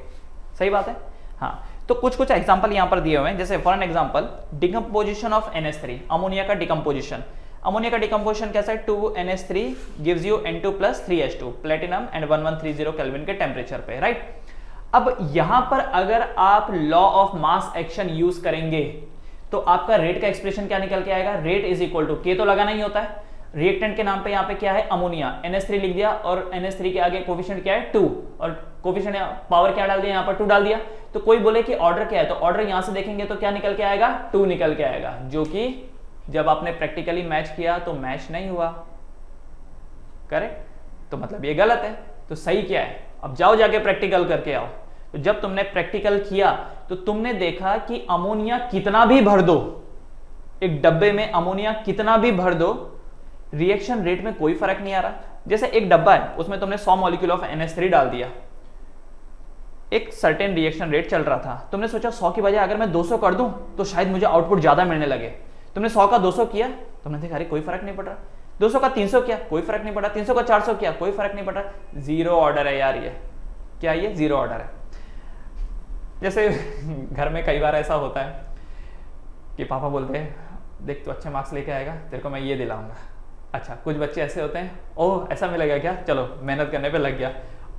सही बात है। हाँ, तो कुछ एग्जांपल यहां पर दिए हुए हैं। जैसे for an example, decomposition of NH3, ammonia का डिकम्पोजिशन। अमोनिया का डिकम्पोजिशन कैसा है? 2NH3 gives you N2+3H2, platinum and 1130 kelvin के टेम्परेचर पे, राइट? अब यहां पर अगर आप law of mass action use करेंगे तो आपका रेट का एक्सप्रेशन क्या निकल के आएगा? Rate is equal to, K तो लगाना ही होता है, रिएक्टेंट के नाम पे यहाँ पे क्या है? अमोनिया, NH3 लिख दिया और NH3 के आगे कोफिशिएंट क्या है? 2, और कोफिशिएंट पावर क्या डाल दिया? यहाँ पर 2 डाल दिया। तो कोई बोले कि ऑर्डर क्या है, तो ऑर्डर यहां से देखेंगे तो क्या निकल के आएगा? 2 निकल के आएगा, जो कि जब आपने प्रैक्टिकली मैच किया तो मैच नहीं हुआ। करेक्ट? तो मतलब ये गलत है। तो सही क्या है? अब जाओ जाके प्रैक्टिकल करके आओ। तो जब तुमने प्रैक्टिकल किया तो तुमने देखा कि अमोनिया कितना भी भर दो, एक डब्बे में अमोनिया कितना भी भर दो, रिएक्शन रेट में कोई फर्क नहीं आ रहा। जैसे एक डब्बा है, उसमें तुमने 100 मॉलिक्यूल ऑफ NH3 डाल दिया, एक सर्टेन रिएक्शन रेट चल रहा था, तुमने सोचा 100 की बजाय अगर मैं 200 कर दूं तो शायद मुझे आउटपुट ज्यादा मिलने लगे। तुमने 100 का 200 किया, तुमने देखा अरे कोई फर्क नहीं पड़ रहा। 200 का 300 किया, कोई फर्क नहीं पड़ा। 300 का 400 किया, कोई फर्क नहीं पड़ रहा। जीरो ऑर्डर है यार, ये क्या, ये जीरो ऑर्डर है। जैसे घर में कई बार ऐसा होता है कि पापा बोलते हैं देख तू अच्छे मार्क्स लेके आएगा, तेरे को मैं ये दिलाऊंगा। अच्छा, कुछ बच्चे ऐसे होते हैं, ओह ऐसा मिलेगा क्या, चलो मेहनत करने पे लग गया।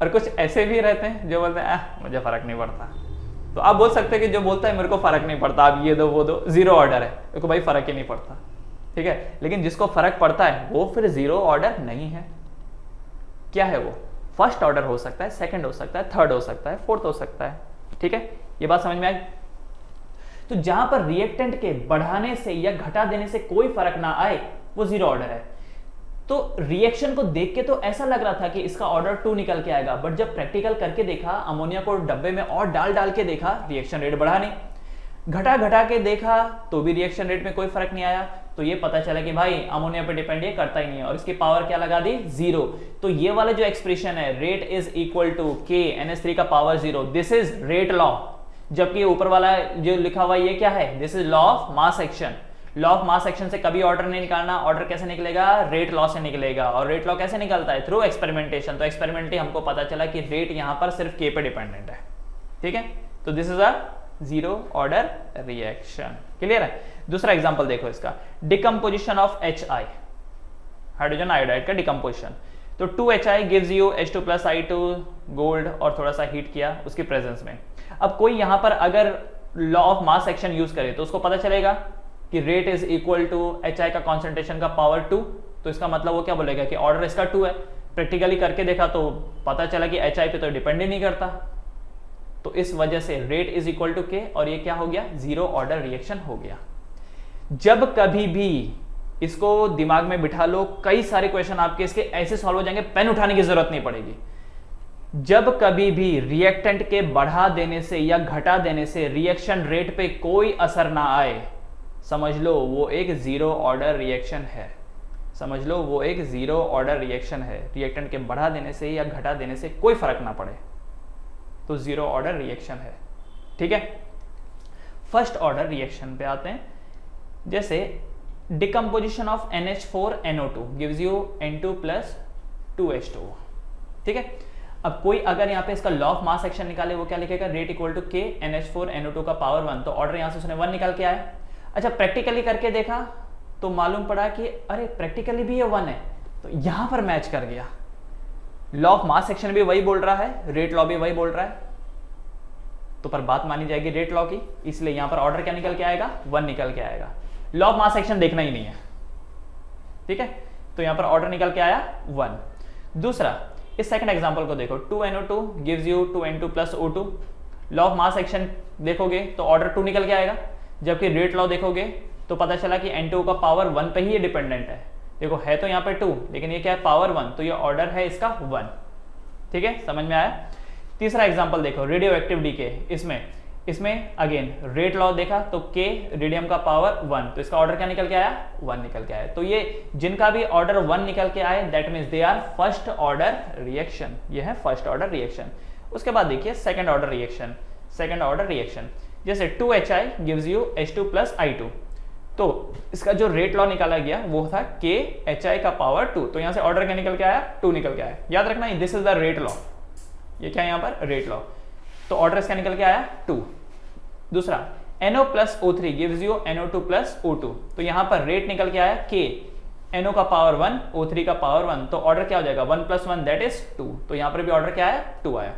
और कुछ ऐसे भी रहते हैं जो बोलते हैं मुझे फर्क नहीं पड़ता। तो आप बोल सकते हैं कि जो बोलता है मेरे को फर्क नहीं पड़ता, आप ये दो वो दो, जीरो ऑर्डर है, देखो भाई फर्क ही नहीं पड़ता, ठीक है। लेकिन जिसको फर्क पड़ता है वो फिर जीरो ऑर्डर नहीं है। क्या है वो? फर्स्ट ऑर्डर हो सकता है, सेकंड हो सकता है, थर्ड हो सकता है, फोर्थ हो सकता है, ठीक है। ये बात समझ में आई? तो जहां पर रिएक्टेंट के बढ़ाने से या घटा देने से कोई फर्क ना आए वो जीरो ऑर्डर है। तो रिएक्शन को देख के तो ऐसा लग रहा था कि इसका ऑर्डर 2 निकल के आएगा, बट जब प्रैक्टिकल करके देखा, अमोनिया को डब्बे में और डाल के देखा, रिएक्शन रेट बढ़ा नहीं। घटा के देखा तो भी रिएक्शन रेट में कोई फर्क नहीं आया। तो ये पता चला कि भाई अमोनिया पे डिपेंड ये करता ही नहीं है, और इसकी पावर क्या लगा दी, जीरो। तो ये वाला जो एक्सप्रेशन है, रेट इज इक्वल टू के NH3 का power 0, this is rate law. जबकि ऊपर वाला जो लिखा हुआ ये क्या है, this is law of mass action. Law of mass action से कभी ऑर्डर नहीं निकालना। ऑर्डर कैसे निकलेगा? रेट लॉ से निकलेगा। और रेट लॉ कैसे निकलता है? Through experimentation. तो एक्सपेरिमेंटली हमको पता चला कि रेट यहां पर सिर्फ के पे डिपेंडेंट है, ठीक है। तो this is a zero order reaction. Clear है? दूसरा एग्जांपल देखो इसका, decomposition of HI, hydrogen iodide का डिकम्पोजिशन। तो 2HI gives you H2+I2 gold, और थोड़ा सा हीट किया उसकी प्रेजेंस में। अब कोई यहां पर अगर law of mass action use करे तो उसको पता चलेगा कि rate is equal to HI का कॉन्सेंट्रेशन का पावर 2। तो इसका मतलब वो क्या बोलेगा कि ऑर्डर इसका 2 है। प्रैक्टिकली करके देखा तो पता चला कि HI पे तो डिपेंड ही नहीं करता। तो इस वजह से रेट इज इक्वल टू के, और ये क्या हो गया, जीरो ऑर्डर रिएक्शन हो गया। जब कभी भी इसको दिमाग में बिठा लो, कई सारे क्वेश्चन आपके इसके ऐसे सॉल्व हो जाएंगे, पेन उठाने की जरूरत नहीं पड़ेगी। जब कभी भी रिएक्टेंट के बढ़ा देने से या घटा देने से रिएक्शन रेट पे कोई असर ना आए, समझ लो वो एक जीरो ऑर्डर रिएक्शन है। समझ लो वो एक जीरो ऑर्डर रिएक्शन है। रिएक्टेंट के बढ़ा देने से या घटा देने से कोई फर्क ना पड़े तो जीरो ऑर्डर रिएक्शन है, ठीक है। फर्स्ट ऑर्डर रिएक्शन पे आते हैं। जैसे decomposition of NH4NO2 gives you N2+2H2, ठीक है। अब कोई अगर यहाँ पे इसका लॉ ऑफ मास एक्शन निकाले, वो क्या लिखेगा, रेट इक्वल टू के NH4NO2 का पावर 1। तो ऑर्डर यहां से उसने 1 निकाल के आया। अच्छा, प्रैक्टिकली करके देखा तो मालूम पड़ा कि अरे प्रैक्टिकली भी ये 1 है, तो यहां पर मैच कर गया। लॉ ऑफ मास एक्शन भी वही बोल रहा है, रेट लॉ भी वही बोल रहा है, तो पर बात मानी जाएगी रेट लॉ की। इसलिए यहां पर ऑर्डर क्या निकल के आएगा, 1 निकल के आएगा। लॉ ऑफ मास एक्शन देखना ही नहीं है, ठीक है। तो यहां पर ऑर्डर निकल के आया 1। दूसरा, इस सेकंड एग्जांपल को देखो, 2NO2 gives you 2N2+O2। Law of mass action देखोगे तो ऑर्डर 2 निकल के आएगा, जबकि रेट लॉ देखोगे तो पता चला कि N2 का पावर 1 पे ही ये डिपेंडेंट है। देखो है तो यहाँ पे 2, लेकिन ये क्या है, पावर 1, तो ये ऑर्डर है इसका 1, ठीक है। समझ में आया? तीसरा एग्जांपल देखो, रेडियो एक्टिव डीके। इसमें अगेन रेट लॉ देखा तो के रेडियम का पावर 1, तो इसका ऑर्डर क्या निकल के आया, 1 निकल के आया। तो ये जिनका भी ऑर्डर 1 निकल के आए, that means they are first order reaction. ये है फर्स्ट ऑर्डर रिएक्शन। उसके बाद देखिए second order reaction. Second order reaction जैसे 2HI गिव्स यू H2+I2। तो इसका जो रेट लॉ निकाला गया वो था के HI का पावर 2। तो यहां से ऑर्डर क्या निकल के आया, 2 निकल के आया। याद रखना this is the rate law. ये क्या है यहाँ पर, रेट लॉ। तो ऑर्डर इसका निकल के आया 2। दूसरा, NO+O3 गिव्स यू NO2+O2। तो यहां पर रेट निकल के आया के, NO का पावर 1, O3 का पावर 1। तो ऑर्डर क्या हो जाएगा, 1+1 दैट इज 2। तो यहां पर भी ऑर्डर क्या आया, 2 आया।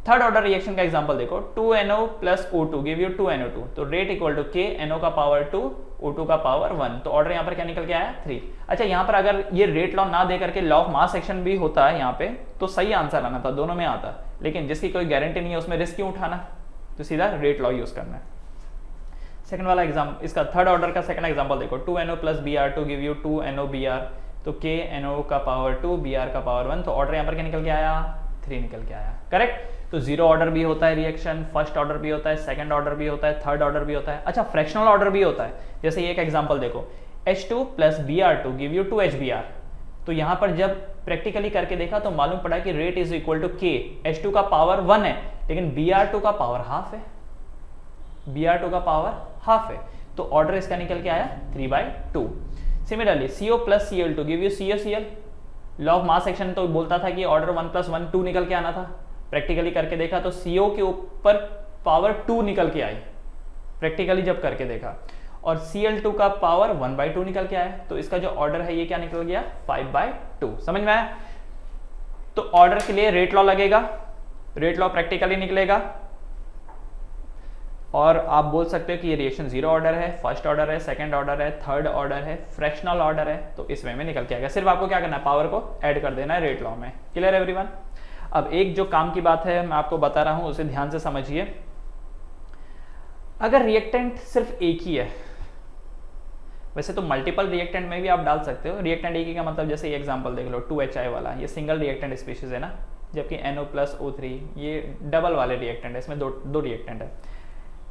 थर्ड ऑर्डर रिएक्शन का एग्जांपल देखो, 2NO+O2 गिव यू 2NO2। तो रेट इक्वल टू के, NO का पावर 2, O2 का पावर 1। तो ऑर्डर यहाँ पर क्या निकल के आया, 3। अच्छा, यहाँ पर अगर ये रेट लॉ ना दे करके लॉ ऑफ मास एक्शन भी होता है यहाँ पे, तो सही आंसर आना था, दोनों में आता। लेकिन जिसकी कोई गारंटी नहीं है उसमें रिस्क क्यों उठाना, तो सीधा रेट लॉ यूज करना है। सेकंड वाला एग्जाम, इसका थर्ड ऑर्डर का सेकंड एग्जांपल देखो, 2NO+Br2 गिव यू 2NOBr। तो के NO का पावर 2, Br का पावर 1। तो ऑर्डर यहाँ पर क्या निकल के आया, 3 निकल के आया। करेक्ट। तो जीरो ऑर्डर भी होता है रिएक्शन, फर्स्ट ऑर्डर भी होता है, सेकंड ऑर्डर भी होता है, थर्ड ऑर्डर भी होता है। अच्छा, फ्रैक्शनल ऑर्डर भी होता है। जैसे ये एक एग्जांपल देखो, H2 plus Br2 give you 2HBr। तो यहाँ पर जब प्रैक्टिकली करके देखा तो मालूम पड़ा कि rate is equal to K। H2 का पावर 1 है लेकिन Br2 का पावर हाफ है, Br2 का पावर हाफ है, तो ऑर्डर इसका निकल के आया 3/2। Similarly CO plus Cl2 give you COCl। Law of mass action तो बोलता था कि ऑर्डर 1 + 1 2 निकल के आना था। प्रैक्टिकली करके देखा तो CO के ऊपर पावर 2 निकल के आई, प्रैक्टिकली जब करके देखा, और Cl2 का पावर 1/2 निकल के आया। तो इसका जो ऑर्डर है ये क्या निकल गया 5/2। समझ में आया? तो ऑर्डर के लिए रेट लॉ लगेगा, रेट लॉ प्रैक्टिकली निकलेगा, और आप बोल सकते हो कि ये रिएक्शन जीरो ऑर्डर है, फर्स्ट ऑर्डर है, सेकंड ऑर्डर है, थर्ड ऑर्डर है, फ्रैक्शनल ऑर्डर है। तो इस वे में निकल के आएगा। सिर्फ आपको क्या करना है, पावर को ऐड कर देना है रेट लॉ में। Clear everyone? अब एक जो काम की बात है मैं आपको बता रहा हूं, उसे ध्यान से समझिए। अगर रिएक्टेंट सिर्फ एक ही है, वैसे तो मल्टीपल रिएक्टेंट में भी आप डाल सकते हो। रिएक्टेंट एक ही का मतलब जैसे ये एग्जांपल देख लो 2HI वाला, ये सिंगल रिएक्टेंट स्पीशीज है ना, जबकि NO + O3 ये डबल वाले रिएक्टेंट है, इसमें दो रिएक्टेंट है।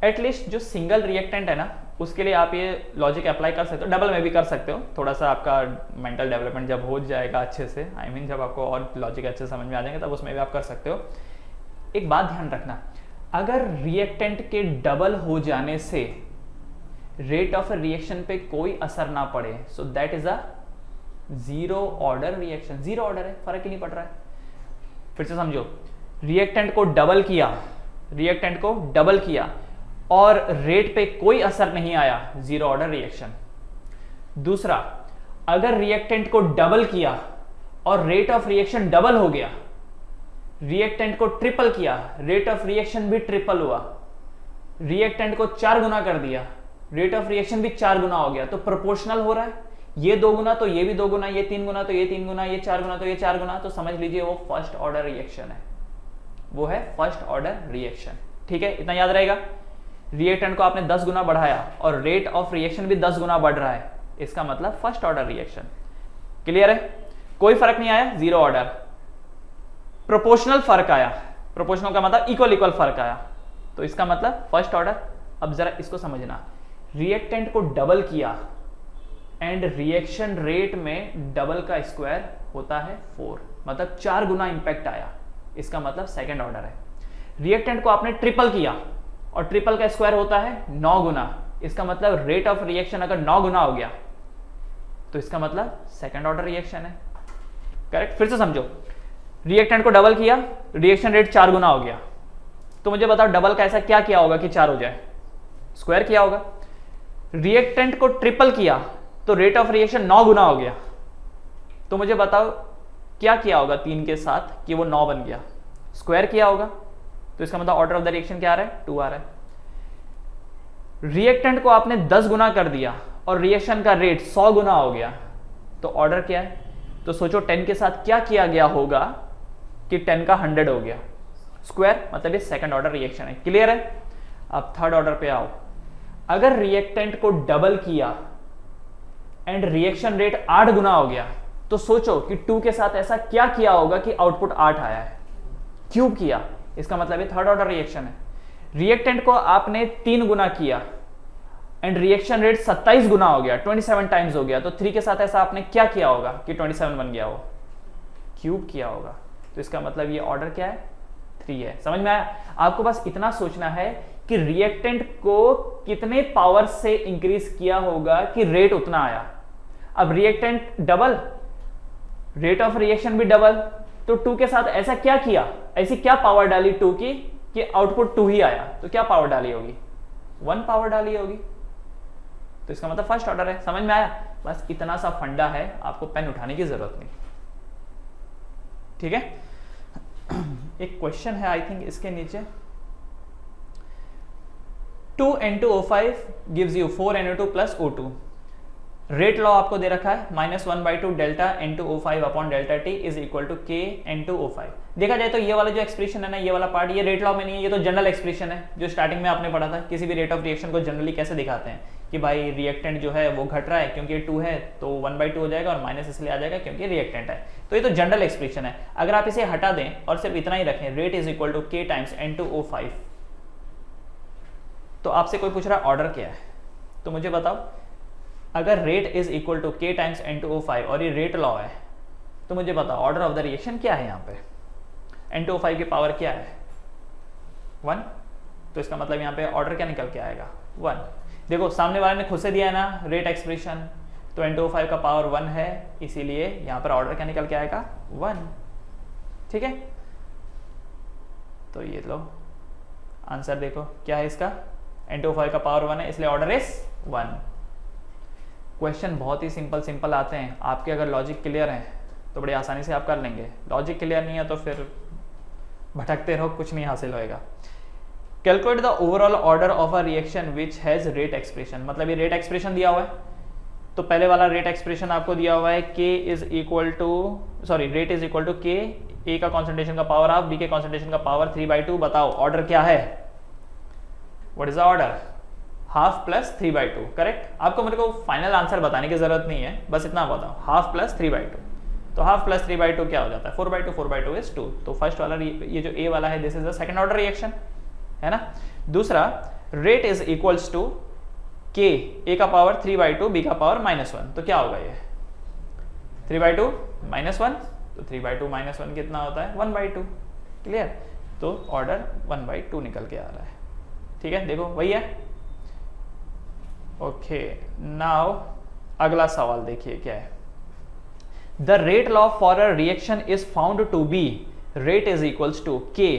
एटलीस्ट जो सिंगल रिएक्टेंट है ना, उसके लिए आप ये लॉजिक अप्लाई कर सकते हो, डबल में भी कर सकते हो। थोड़ा सा आपका मेंटल डेवलपमेंट जब हो जाएगा अच्छे से, I mean जब आपको और लॉजिक अच्छे समझ में आ जाएंगे तब उसमें भी आप कर सकते हो। एक बात ध्यान रखना, अगर रिएक्टेंट के डबल हो जाने से रेट ऑफ रिएक्शन पे कोई असर ना पड़े, so that is a zero order reaction. Zero order है, फर्क ही नहीं पड़ रहा है। फिर से समझो, रिएक्टेंट को डबल किया, रिएक्टेंट को डबल किया और रेट पे कोई असर नहीं आया, जीरो ऑर्डर रिएक्शन। दूसरा, अगर रिएक्टेंट को डबल किया और रेट ऑफ रिएक्शन डबल हो गया, रिएक्टेंट को ट्रिपल किया, रेट ऑफ रिएक्शन भी ट्रिपल हुआ, रिएक्टेंट को 4 गुना कर दिया, रेट ऑफ रिएक्शन भी 4 गुना हो गया, तो प्रोपोर्शनल हो रहा है। ये 2 गुना तो ये भी 2 गुना, ये 3 गुना तो ये 3 गुना, ये 4 गुना तो ये 4 गुना, तो समझ लीजिए वो फर्स्ट ऑर्डर रिएक्शन है, वो है फर्स्ट ऑर्डर रिएक्शन। ठीक है, इतना याद रहेगा। रिएक्टेंट को आपने 10 गुना बढ़ाया और रेट ऑफ रिएक्शन भी 10 गुना बढ़ रहा है, इसका मतलब फर्स्ट ऑर्डर रिएक्शन। क्लियर है? कोई फर्क नहीं आया, जीरो ऑर्डर। प्रोपोर्शनल फर्क आया, प्रोपोर्शनल का मतलब इक्वल फर्क आया, तो इसका मतलब फर्स्ट ऑर्डर। अब जरा इसको समझना, रिएक्टेंट को डबल किया एंड रिएक्शन रेट में डबल का स्क्वायर होता है 4, मतलब 4 गुना इंपैक्ट आया, इसका मतलब सेकेंड ऑर्डर है। रिएक्टेंट को आपने ट्रिपल किया और ट्रिपल का स्क्वायर होता है 9 गुना, इसका मतलब रेट ऑफ रिएक्शन अगर 9 गुना हो गया तो इसका मतलब सेकंड ऑर्डर रिएक्शन है। करेक्ट? फिर से समझो, रिएक्टेंट को डबल किया, रिएक्शन रेट 4 गुना हो गया, तो मुझे बताओ डबल का ऐसा क्या किया होगा कि 4 हो जाए? स्क्वायर किया होगा। रिएक्टेंट को ट्रिपल किया तो रेट ऑफ रिएक्शन 9 गुना हो गया, तो मुझे बताओ क्या किया होगा 3 के साथ कि वो 9 बन गया? स्क्वायर किया होगा। तो इसका मतलब ऑर्डर ऑफ द रिएक्शन क्या आ रहा है? 2 आ रहा है। रिएक्टेंट को आपने 10 गुना कर दिया और रिएक्शन का रेट 100 गुना हो गया, तो ऑर्डर क्या है? तो सोचो 10 के साथ क्या किया गया होगा कि 10 का 100 हो गया, स्क्वायर, मतलब ये सेकंड ऑर्डर रिएक्शन है। क्लियर है? अब थर्ड ऑर्डर पे आओ। अगर रिएक्टेंट को डबल किया एंड रिएक्शन रेट 8 गुना हो गया, तो सोचो कि 2 के साथ ऐसा क्या किया होगा कि आउटपुट 8 आया है? क्यूब किया, इसका मतलब ये थर्ड ऑर्डर रिएक्शन है। रिएक्टेंट को आपने 3 गुना किया एंड रिएक्शन रेट 27 गुना हो गया, 27 टाइम्स हो गया, तो 3 के साथ ऐसा आपने क्या किया होगा कि 27 बन गया हो? क्यूब किया होगा। तो इसका मतलब ये ऑर्डर क्या है? 3 है। समझ में आया? आपको बस इतना सोचना है कि रिएक्टेंट को कितने पावर से इंक्रीज किया होगा कि रेट उतना आया। अब reactant double, rate of reaction भी डबल, तो 2 के साथ ऐसा क्या किया, ऐसी क्या पावर डाली 2 की कि आउटपुट 2 ही आया? तो क्या पावर डाली होगी? 1 पावर डाली होगी। तो इसका मतलब फर्स्ट ऑर्डर है। समझ में आया? बस इतना सा फंडा है, आपको पेन उठाने की जरूरत नहीं। ठीक है? एक क्वेश्चन है आई थिंक इसके नीचे, 2N2O5 gives you 4NO2 plus O2। Rate law आपको दे रखा है -1/2 delta N2O5 upon delta T is equal to K N2O5। देखा जाए तो ये वाला जो एक्सप्रेशन है ना, ये वाला पार्ट, ये रेट लॉ में नहीं है, ये तो जनरल एक्सप्रेशन है जो स्टार्टिंग में आपने पढ़ा था। किसी भी रेट ऑफ रिएक्शन को जनरली कैसे दिखाते हैं कि भाई रिएक्टेंट जो है वो घट रहा है, क्योंकि 2 है तो 1/2 हो जाएगा, और माइनस इसलिए आ जाएगा क्योंकि रिएक्टेंट है। तो ये तो जनरल एक्सप्रेशन है। अगर आप इसे हटा दें और सिर्फ इतना ही रखें, rate is equal to K times N2O5, तो आपसे कोई पूछ रहा है ऑर्डर क्या है, तो मुझे बताओ, अगर rate is equal to K times N2O5 और ये रेट लॉ है, तो मुझे बताओ ऑर्डर ऑफ द रिएक्शन क्या है। यहाँ पे N2O5 की पावर क्या है, 1, तो इसका मतलब यहाँ पे ऑर्डर क्या निकल के आएगा, 1। देखो सामने वाले ने खुद से दिया है ना रेट एक्सप्रेशन, तो N2O5 का पावर 1 है, इसीलिए यहाँ पर ऑर्डर क्या निकल के आएगा, 1। ठीक है, तो ये लो आंसर देखो क्या है इसका, N2O5 का पावर 1 है, इसलिए ऑर्डर इज 1। क्वेश्चन बहुत ही सिंपल आते हैं, आपके अगर लॉजिक क्लियर है तो बड़ी आसानी से आप कर लेंगे, लॉजिक क्लियर नहीं है तो फिर भटकते रहो, कुछ नहीं हासिल होएगा। Calculate the overall order of a reaction which has rate expression, मतलब ये रेट एक्सप्रेशन दिया हुआ है, तो पहले वाला रेट एक्सप्रेशन आपको दिया हुआ है rate is equal to K, A का कॉन्सेंट्रेशन का पावर हाफ, B के कॉन्सेंट्रेशन का पावर 3/2। बताओ ऑर्डर क्या है, what is the order, half plus 3/2, correct. आपको मेरे को फाइनल आंसर बताने की जरूरत नहीं है, बस इतना बताओ, हाफ प्लस 3/2, तो हाफ प्लस 3/2 क्या हो जाता है, 4/2, 4/2 इज 2। तो फर्स्ट वाला ये जो A वाला है this is the second order reaction, है ना। दूसरा rate is equals to K, A का पावर 3/2, B का पावर -1, तो क्या होगा ये 3/2 -1, तो 3/2 -1 कितना होता है, 1/2, क्लियर। तो ऑर्डर 1/2 निकल के आ रहा है, ठीक है, देखो वही है। ओके, नाउ अगला सवाल देखिए क्या है, the rate law for a reaction is found to be rate is equals to K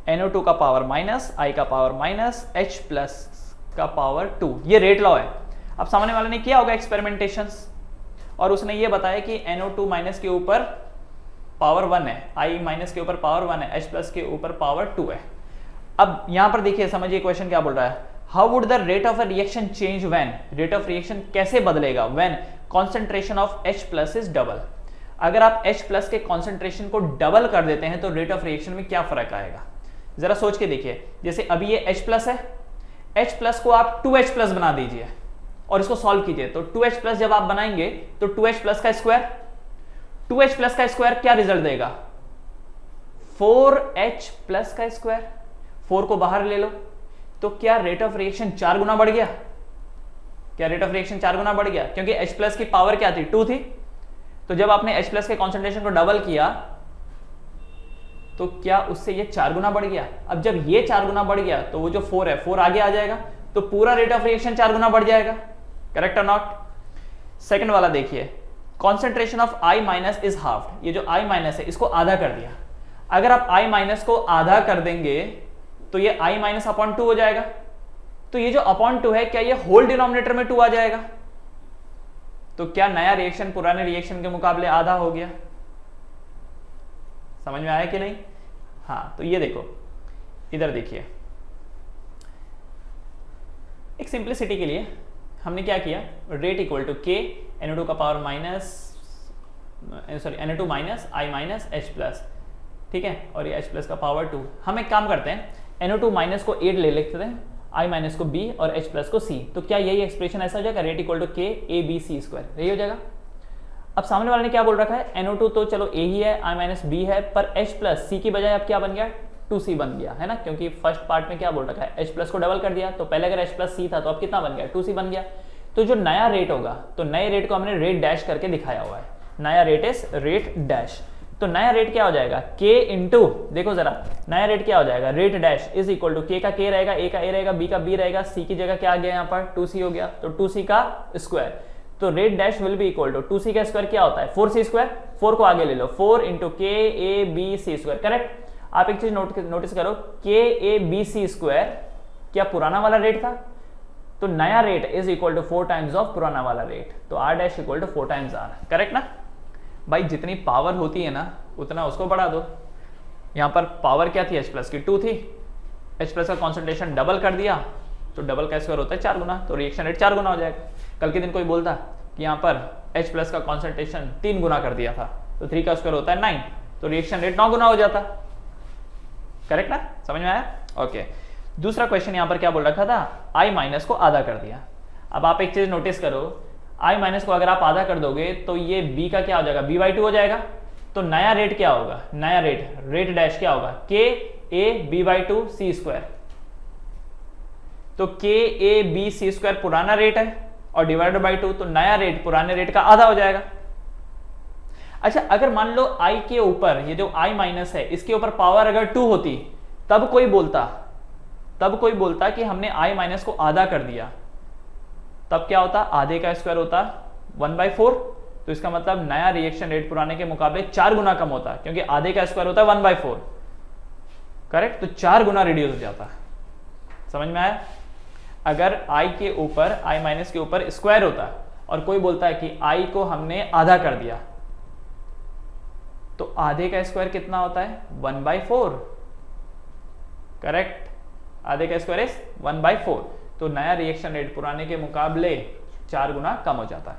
NO2 का पावर माइनस, I का पावर माइनस, H प्लस का पावर 2, ये रेट लॉ है। अब सामने वाले ने किया होगा एक्सपेरिमेंटेशंस और उसने ये बताया कि NO2 माइनस के ऊपर पावर 1 है, I माइनस के ऊपर पावर 1 है, H प्लस के ऊपर पावर 2 है। अब यहां पर देखिए, समझिए क्वेश्चन क्या बोल रहा है, how would the rate of a reaction change when, rate of reaction कैसे बदलेगा when concentration of H plus is double. अगर आप H प्लस के कॉन्सेंट्रेशन को डबल कर देते हैं तो रेट ऑफ रिएक्शन में क्या फर्क आएगा, जरा सोच के देखिए। जैसे अभी ये H प्लस है, H प्लस को आप 2H प्लस बना दीजिए और इसको सॉल्व कीजिए, तो 2H प्लस जब आप बनाएंगे तो 2H प्लस का स्क्वायर, 2H प्लस का स्क्वायर क्या रिजल्ट देगा, 4H प्लस का स्क्वायर, 4 को बाहर ले लो, तो क्या रेट ऑफ रिएक्शन 4 गुना बढ़ गया, क्या रेट ऑफ रिएक्शन 4 गुना बढ़ गया, क्योंकि H प्लस की पावर क्या थी, 2 थी। तो जब आपने H प्लस के कॉन्सेंट्रेशन को डबल किया तो क्या उससे ये 4 गुना बढ़ गया। अब जब ये 4 गुना बढ़ गया तो वो जो 4 है 4 आगे आ जाएगा, तो पूरा रेट ऑफ रिएक्शन 4 गुना बढ़ जाएगा, करेक्ट और नॉट। सेकंड वाला देखिए, concentration of I minus is half, ये जो I माइनस है इसको आधा कर दिया। अगर आप I माइनस को आधा कर देंगे तो ये I माइनस अपॉन 2 हो जाएगा, तो ये जो अपॉन 2 है क्या ये होल डिनोमिनेटर में 2 आ जाएगा, तो क्या नया रिएक्शन पुराने रिएक्शन के मुकाबले आधा हो गया। समझ में आया कि नहीं। हाँ, तो ये देखो इधर देखिए, एक सिंप्लिसिटी के लिए हमने क्या किया, rate equal to K NO2 का power minus, sorry NO2 minus I minus H plus, ठीक है, और ये H प्लस का पावर 2। हम एक काम करते हैं, NO2 माइनस को 8 ले लेते हैं, I माइनस को B और H प्लस को C, तो क्या यही एक्सप्रेशन ऐसा हो जाएगा, rate equal to K ABC square, यही हो जाएगा। अब सामने वाले ने क्या बोल रखा है, NO2 तो चलो A ही है, I माइनस B है, पर H प्लस C की बजाय अब क्या बन गया, 2C बन गया, है ना, क्योंकि फर्स्ट पार्ट में क्या बोल रखा है, H प्लस को डबल कर दिया, तो पहले अगर H प्लस C था तो अब कितना बन गया, 2C बन गया। तो जो नया रेट होगा, तो नए रेट को हमने रेट डैश करके दिखाया हुआ है, नया रेट इज रेट डैश। तो नया रेट क्या हो जाएगा, K इंटू, देखो जरा नया रेट क्या हो जाएगा, rate dash is equal to K का K रहेगा, A का A रहेगा, B का B रहेगा, C की जगह क्या आ गया यहाँ पर 2C हो गया, तो 2C का स्क्वायर, तो rate dash will be equal to 2C का स्क्वायर क्या होता है 4C स्क्वायर, 4 को आगे ले लो, 4 into K A B C square, correct. आप एक चीज नोटिस करो, K A B C square क्या पुराना वाला रेट था, तो नया rate is equal to 4 times of पुराना वाला रेट, तो R dash equal to 4 times R, correct ना भाई। जितनी पावर होती है ना उतना उसको बढ़ा दो। यहाँ पर पावर क्या थी, H प्लस की 2 थी, H प्लस का कॉन्सेंट्रेशन डबल कर दिया, तो डबल का स्क्वायर होता है 4 गुना, तो रिएक्शन रेट 4 गुना हो जाएगा। कल के दिन कोई बोलता कि यहाँ पर H प्लस का कॉन्सेंट्रेशन 3 गुना कर दिया था, तो 3 का स्क्वायर होता है 9, तो रिएक्शन रेट 9 गुना हो जाता, करेक्ट ना, समझ में आया। ओके, दूसरा क्वेश्चन यहाँ पर क्या बोल रखा था, I माइनस को आधा कर दिया। अब आप एक चीज नोटिस करो, I माइनस को अगर आप आधा कर दोगे तो ये B का क्या हो जाएगा, B/2 हो जाएगा। तो नया रेट क्या होगा, नया रेट डैश क्या होगा, KA/B/2 C²। तो KA/B C² पुराना रेट है और डिवाइडेड बाई 2, तो नया रेट पुराने रेट का आधा हो जाएगा। अच्छा, अगर मान लो I के ऊपर ये जो I माइनस है इसके ऊपर पावर अगर 2 होती तब कोई बोलता कि हमने I माइनस को आधा कर दिया, तब क्या होता, आधे का स्क्वायर होता 1/4। तो इसका मतलब नया रिएक्शन रेट पुराने के मुकाबले 4 गुना कम होता, क्योंकि आधे का स्क्वायर होता है 1/4, करेक्ट। तो 4 गुना रिड्यूस हो जाता। समझ में आया? अगर I के ऊपर, I माइनस के ऊपर स्क्वायर होता और कोई बोलता है कि I को हमने आधा कर दिया, तो आधे का स्क्वायर कितना होता है, 1/4, करेक्ट। आधे का स्क्वायर इज 1/4। तो नया रिएक्शन रेट पुराने के मुकाबले 4 गुना कम हो जाता है,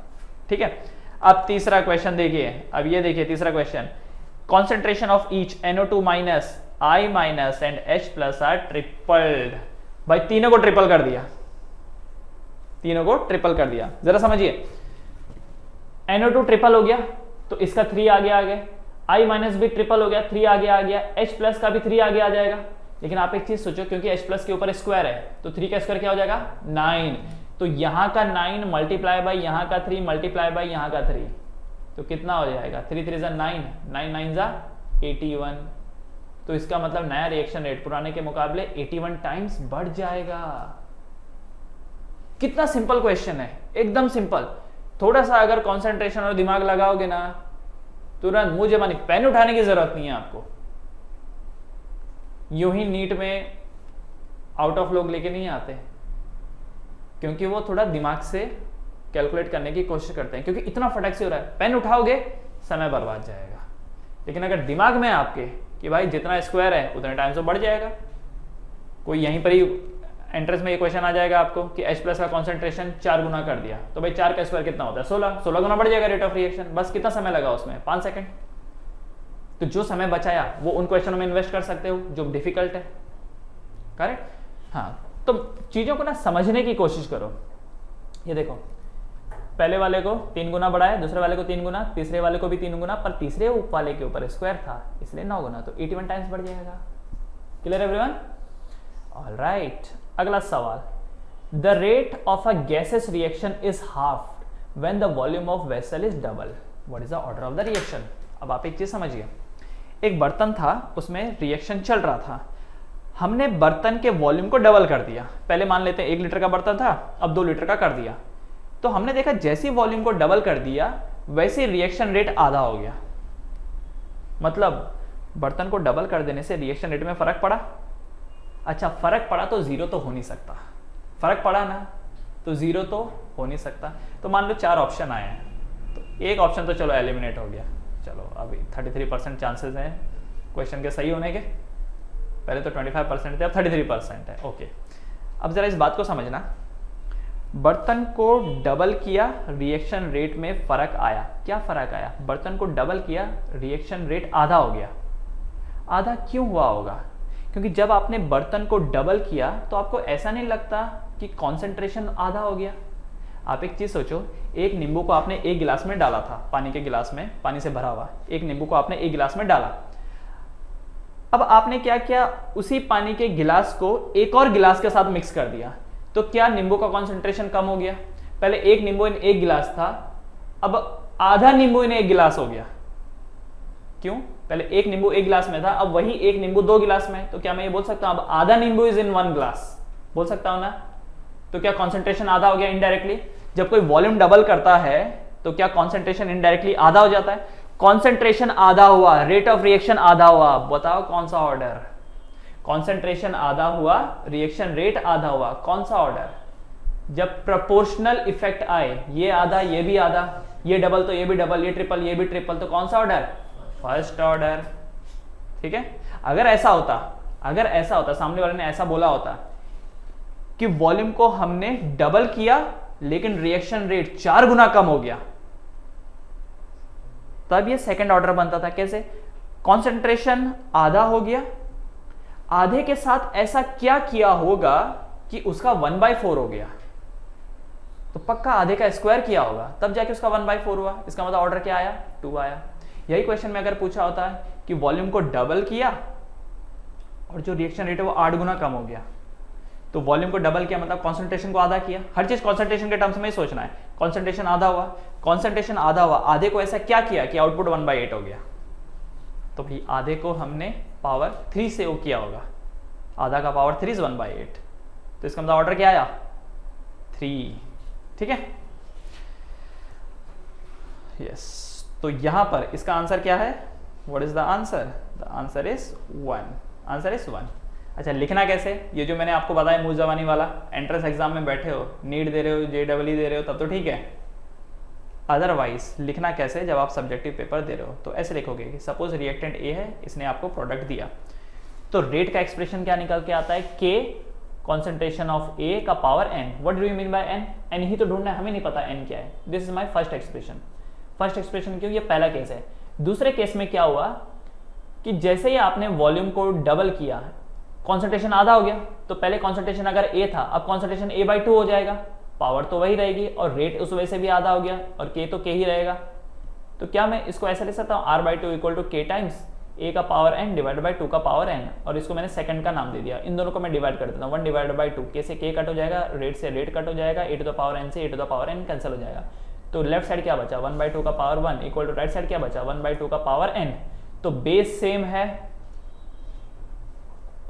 ठीक है। अब तीसरा क्वेश्चन देखिए, अब ये देखिए तीसरा question, concentration of each NO2 minus, I minus and H plus are tripled. भाई तीनों को ट्रिपल कर दिया, तीनों को ट्रिपल कर दिया। जरा समझिए, NO2 ट्रिपल हो गया तो इसका 3 आगे आ गया, I माइनस भी ट्रिपल हो गया, 3 आगे आ गया, H प्लस का भी 3 आगे आ जाएगा। लेकिन आप एक चीज सोचो, क्योंकि H प्लस के ऊपर स्क्वायर है तो 3 का स्क्वायर क्या हो जाएगा, 9। तो यहां का 9 मल्टीप्लाई बाई यहां का 3 मल्टीप्लाई बाई यहां का 3, तो कितना हो जाएगा, 3 3 जा 9, 9 9 जा 81। तो इसका मतलब नया रिएक्शन रेट पुराने के मुकाबले 81 टाइम्स बढ़ जाएगा। कितना सिंपल क्वेश्चन है, एकदम सिंपल। थोड़ा सा अगर कॉन्सेंट्रेशन और दिमाग लगाओगे ना, तुरंत मुंह जबानी, पेन उठाने की जरूरत नहीं है आपको। यूं ही नीट में आउट ऑफ लोग लेके नहीं आते, क्योंकि वो थोड़ा दिमाग से कैलकुलेट करने की कोशिश करते हैं, क्योंकि इतना फटक से हो रहा है, पेन उठाओगे समय बर्बाद जाएगा। लेकिन अगर दिमाग में आपके कि भाई जितना स्क्वायर है उतने टाइम से बढ़ जाएगा, कोई यहीं पर ही एंट्रेंस में ये क्वेश्चन आ जाएगा आपको कि H प्लस का कॉन्सेंट्रेशन 4 गुना कर दिया, तो भाई 4 का स्क्वायर कितना होता है, 16 गुना बढ़ जाएगा रेट ऑफ रिएक्शन। बस कितना समय लगा उसमें, 5 सेकंड। तो जो समय बचाया वो उन क्वेश्चनों में इन्वेस्ट कर सकते हो जो डिफिकल्ट है, करेक्ट। हाँ, तो चीजों को ना समझने की कोशिश करो। ये देखो, पहले वाले को 3 गुना बढ़ाया, दूसरे वाले को 3 गुना, तीसरे वाले को भी 3 गुना, पर तीसरे वाले के ऊपर स्क्वायर था इसलिए 9 गुना, तो 81 टाइम्स बढ़ जाएगा। Clear everyone? ऑलराइट, अगला सवाल, the rate of a gases reaction is half when the volume of vessel is double, what is the order of the reaction. अब आप एक चीज समझिए, एक बर्तन था, उसमें रिएक्शन चल रहा था, हमने बर्तन के वॉल्यूम को डबल कर दिया। पहले मान लेते हैं 1 लीटर का बर्तन था, अब 2 लीटर का कर दिया। तो हमने देखा जैसे वॉल्यूम को डबल कर दिया वैसे रिएक्शन रेट आधा हो गया। मतलब बर्तन को डबल कर देने से रिएक्शन रेट में फर्क पड़ा। अच्छा, फर्क पड़ा तो जीरो तो हो नहीं सकता, फर्क पड़ा ना तो जीरो तो हो नहीं सकता। तो मान लो 4 ऑप्शन आए हैं, तो एक ऑप्शन तो चलो एलिमिनेट हो गया। चलो अभी 33% चांसेस हैं क्वेश्चन के सही होने के, पहले तो 25% थे, अब 33% है। ओके, अब जरा इस बात को समझना, बर्तन को डबल किया रिएक्शन रेट में फर्क आया। क्या फर्क आया? बर्तन को डबल किया रिएक्शन रेट आधा हो गया। आधा क्यों हुआ होगा? क्योंकि जब आपने बर्तन को डबल किया तो आपको ऐसा नहीं लगता कि कॉन्सेंट्रेशन आधा हो गया। आप एक चीज सोचो, एक नींबू को आपने एक गिलास में डाला था, पानी के गिलास में, पानी से भरा हुआ एक नींबू को आपने एक गिलास में डाला। अब आपने क्या किया, उसी पानी के गिलास को एक और गिलास के साथ मिक्स कर दिया, तो क्या नींबू का कॉन्सेंट्रेशन कम हो गया? पहले एक नींबू इन एक गिलास था, अब आधा नींबू इन एक गिलास हो गया। क्यों? पहले एक नींबू एक गिलास में था, अब वही एक नींबू 2 गिलास में। तो क्या मैं ये बोल सकता हूं अब आधा नींबू इज इन 1 ग्लास? बोल सकता हूं ना? तो क्या कॉन्सेंट्रेशन आधा हो गया इनडायरेक्टली? जब कोई वॉल्यूम डबल करता है तो क्या कॉन्सेंट्रेशन इनडायरेक्टली आधा हो जाता है? कॉन्सेंट्रेशन आधा हुआ, रेट ऑफ रिएक्शन आधा हुआ, बताओ कौन सा ऑर्डर? कॉन्सेंट्रेशन आधा हुआ, रिएक्शन रेट आधा हुआ, कौन सा ऑर्डर? जब प्रोपोर्शनल इफेक्ट आए, ये आधा ये भी आधा, ये डबल तो ये भी डबल, ये ट्रिपल ये भी ट्रिपल, तो कौन सा ऑर्डर? First order. ठीक है, अगर ऐसा होता सामने वाले ने ऐसा बोला होता कि वॉल्यूम को हमने डबल किया लेकिन रिएक्शन रेट 4 गुना कम हो गया, तब ये सेकंड ऑर्डर बनता था। कैसे? कॉन्सेंट्रेशन आधा हो गया, आधे के साथ ऐसा क्या किया होगा कि उसका 1/4 हो गया। तो पक्का आधे का स्क्वायर किया होगा, तब जाके उसका 1/4 हुआ। इसका मतलब ऑर्डर क्या आया, 2 आया। यही क्वेश्चन में अगर पूछा होता है कि वॉल्यूम को डबल किया और जो रिएक्शन रेट है वो 8 गुना कम हो गया, तो वॉल्यूम को डबल किया मतलब कॉन्सेंट्रेशन को आधा किया। हर चीज कॉन्सेंट्रेशन के टर्म्स में ही सोचना है। कॉन्सेंट्रेशन आधा हुआ, कॉन्सेंट्रेशन आधा हुआ, आधे को ऐसा क्या किया कि आउटपुट 1/8 हो गया, तो भाई आधे को हमने पावर 3 से वो किया होगा, आधा का पावर 3 is 1/8, तो इसका मतलब ऑर्डर क्या आया, 3। ठीक है, यस। तो यहां पर इसका आंसर क्या है, what is the answer, the answer is 1, answer is 1। अच्छा, लिखना कैसे, ये जो मैंने आपको बताया मुंह जबानी वाला, एंट्रेंस एग्जाम में बैठे हो, नीट दे रहे हो, JEE दे रहे हो, तब तो ठीक है। अदरवाइज लिखना कैसे जब आप सब्जेक्टिव पेपर दे रहे हो, तो ऐसे लिखोगे कि सपोज रिएक्टेंट ए है, इसने आपको प्रोडक्ट दिया, तो रेट का एक्सप्रेशन क्या निकल के आता है, K कॉन्सेंट्रेशन ऑफ ए का power n। What do you mean by n, n ही तो ढूंढना है, हमें नहीं पता n क्या है। This is my first expression. First expression क्यों, ये पहला केस है। दूसरे केस में क्या हुआ कि जैसे ही आपने वॉल्यूम को डबल किया, कॉन्सेंट्रेशन आधा हो गया, तो पहले कॉन्सेंट्रेशन अगर A था, अब कॉन्सेंट्रेशन A/2 हो जाएगा, पावर तो वही रहेगी और रेट उस वजह से भी आधा हो गया और K तो K ही रहेगा। तो क्या मैं इसको ऐसे लिख सकता हूँ, R/2 equal to K times A का पावर n डिवाइड बाई 2 का पावर n, और इसको मैंने सेकंड का नाम दे दिया। इन दोनों को मैं डिवाइड कर देता हूँ, 1 डिवाइड बाई 2, K से K कट हो जाएगा, रेट से रेट कट हो जाएगा, A to the power n से A to the power n cancel हो जाएगा। तो लेफ्ट साइड क्या बचा, 1/2 का power 1 equal to right side क्या बचा, 1/2 का पावर n। तो बेस सेम है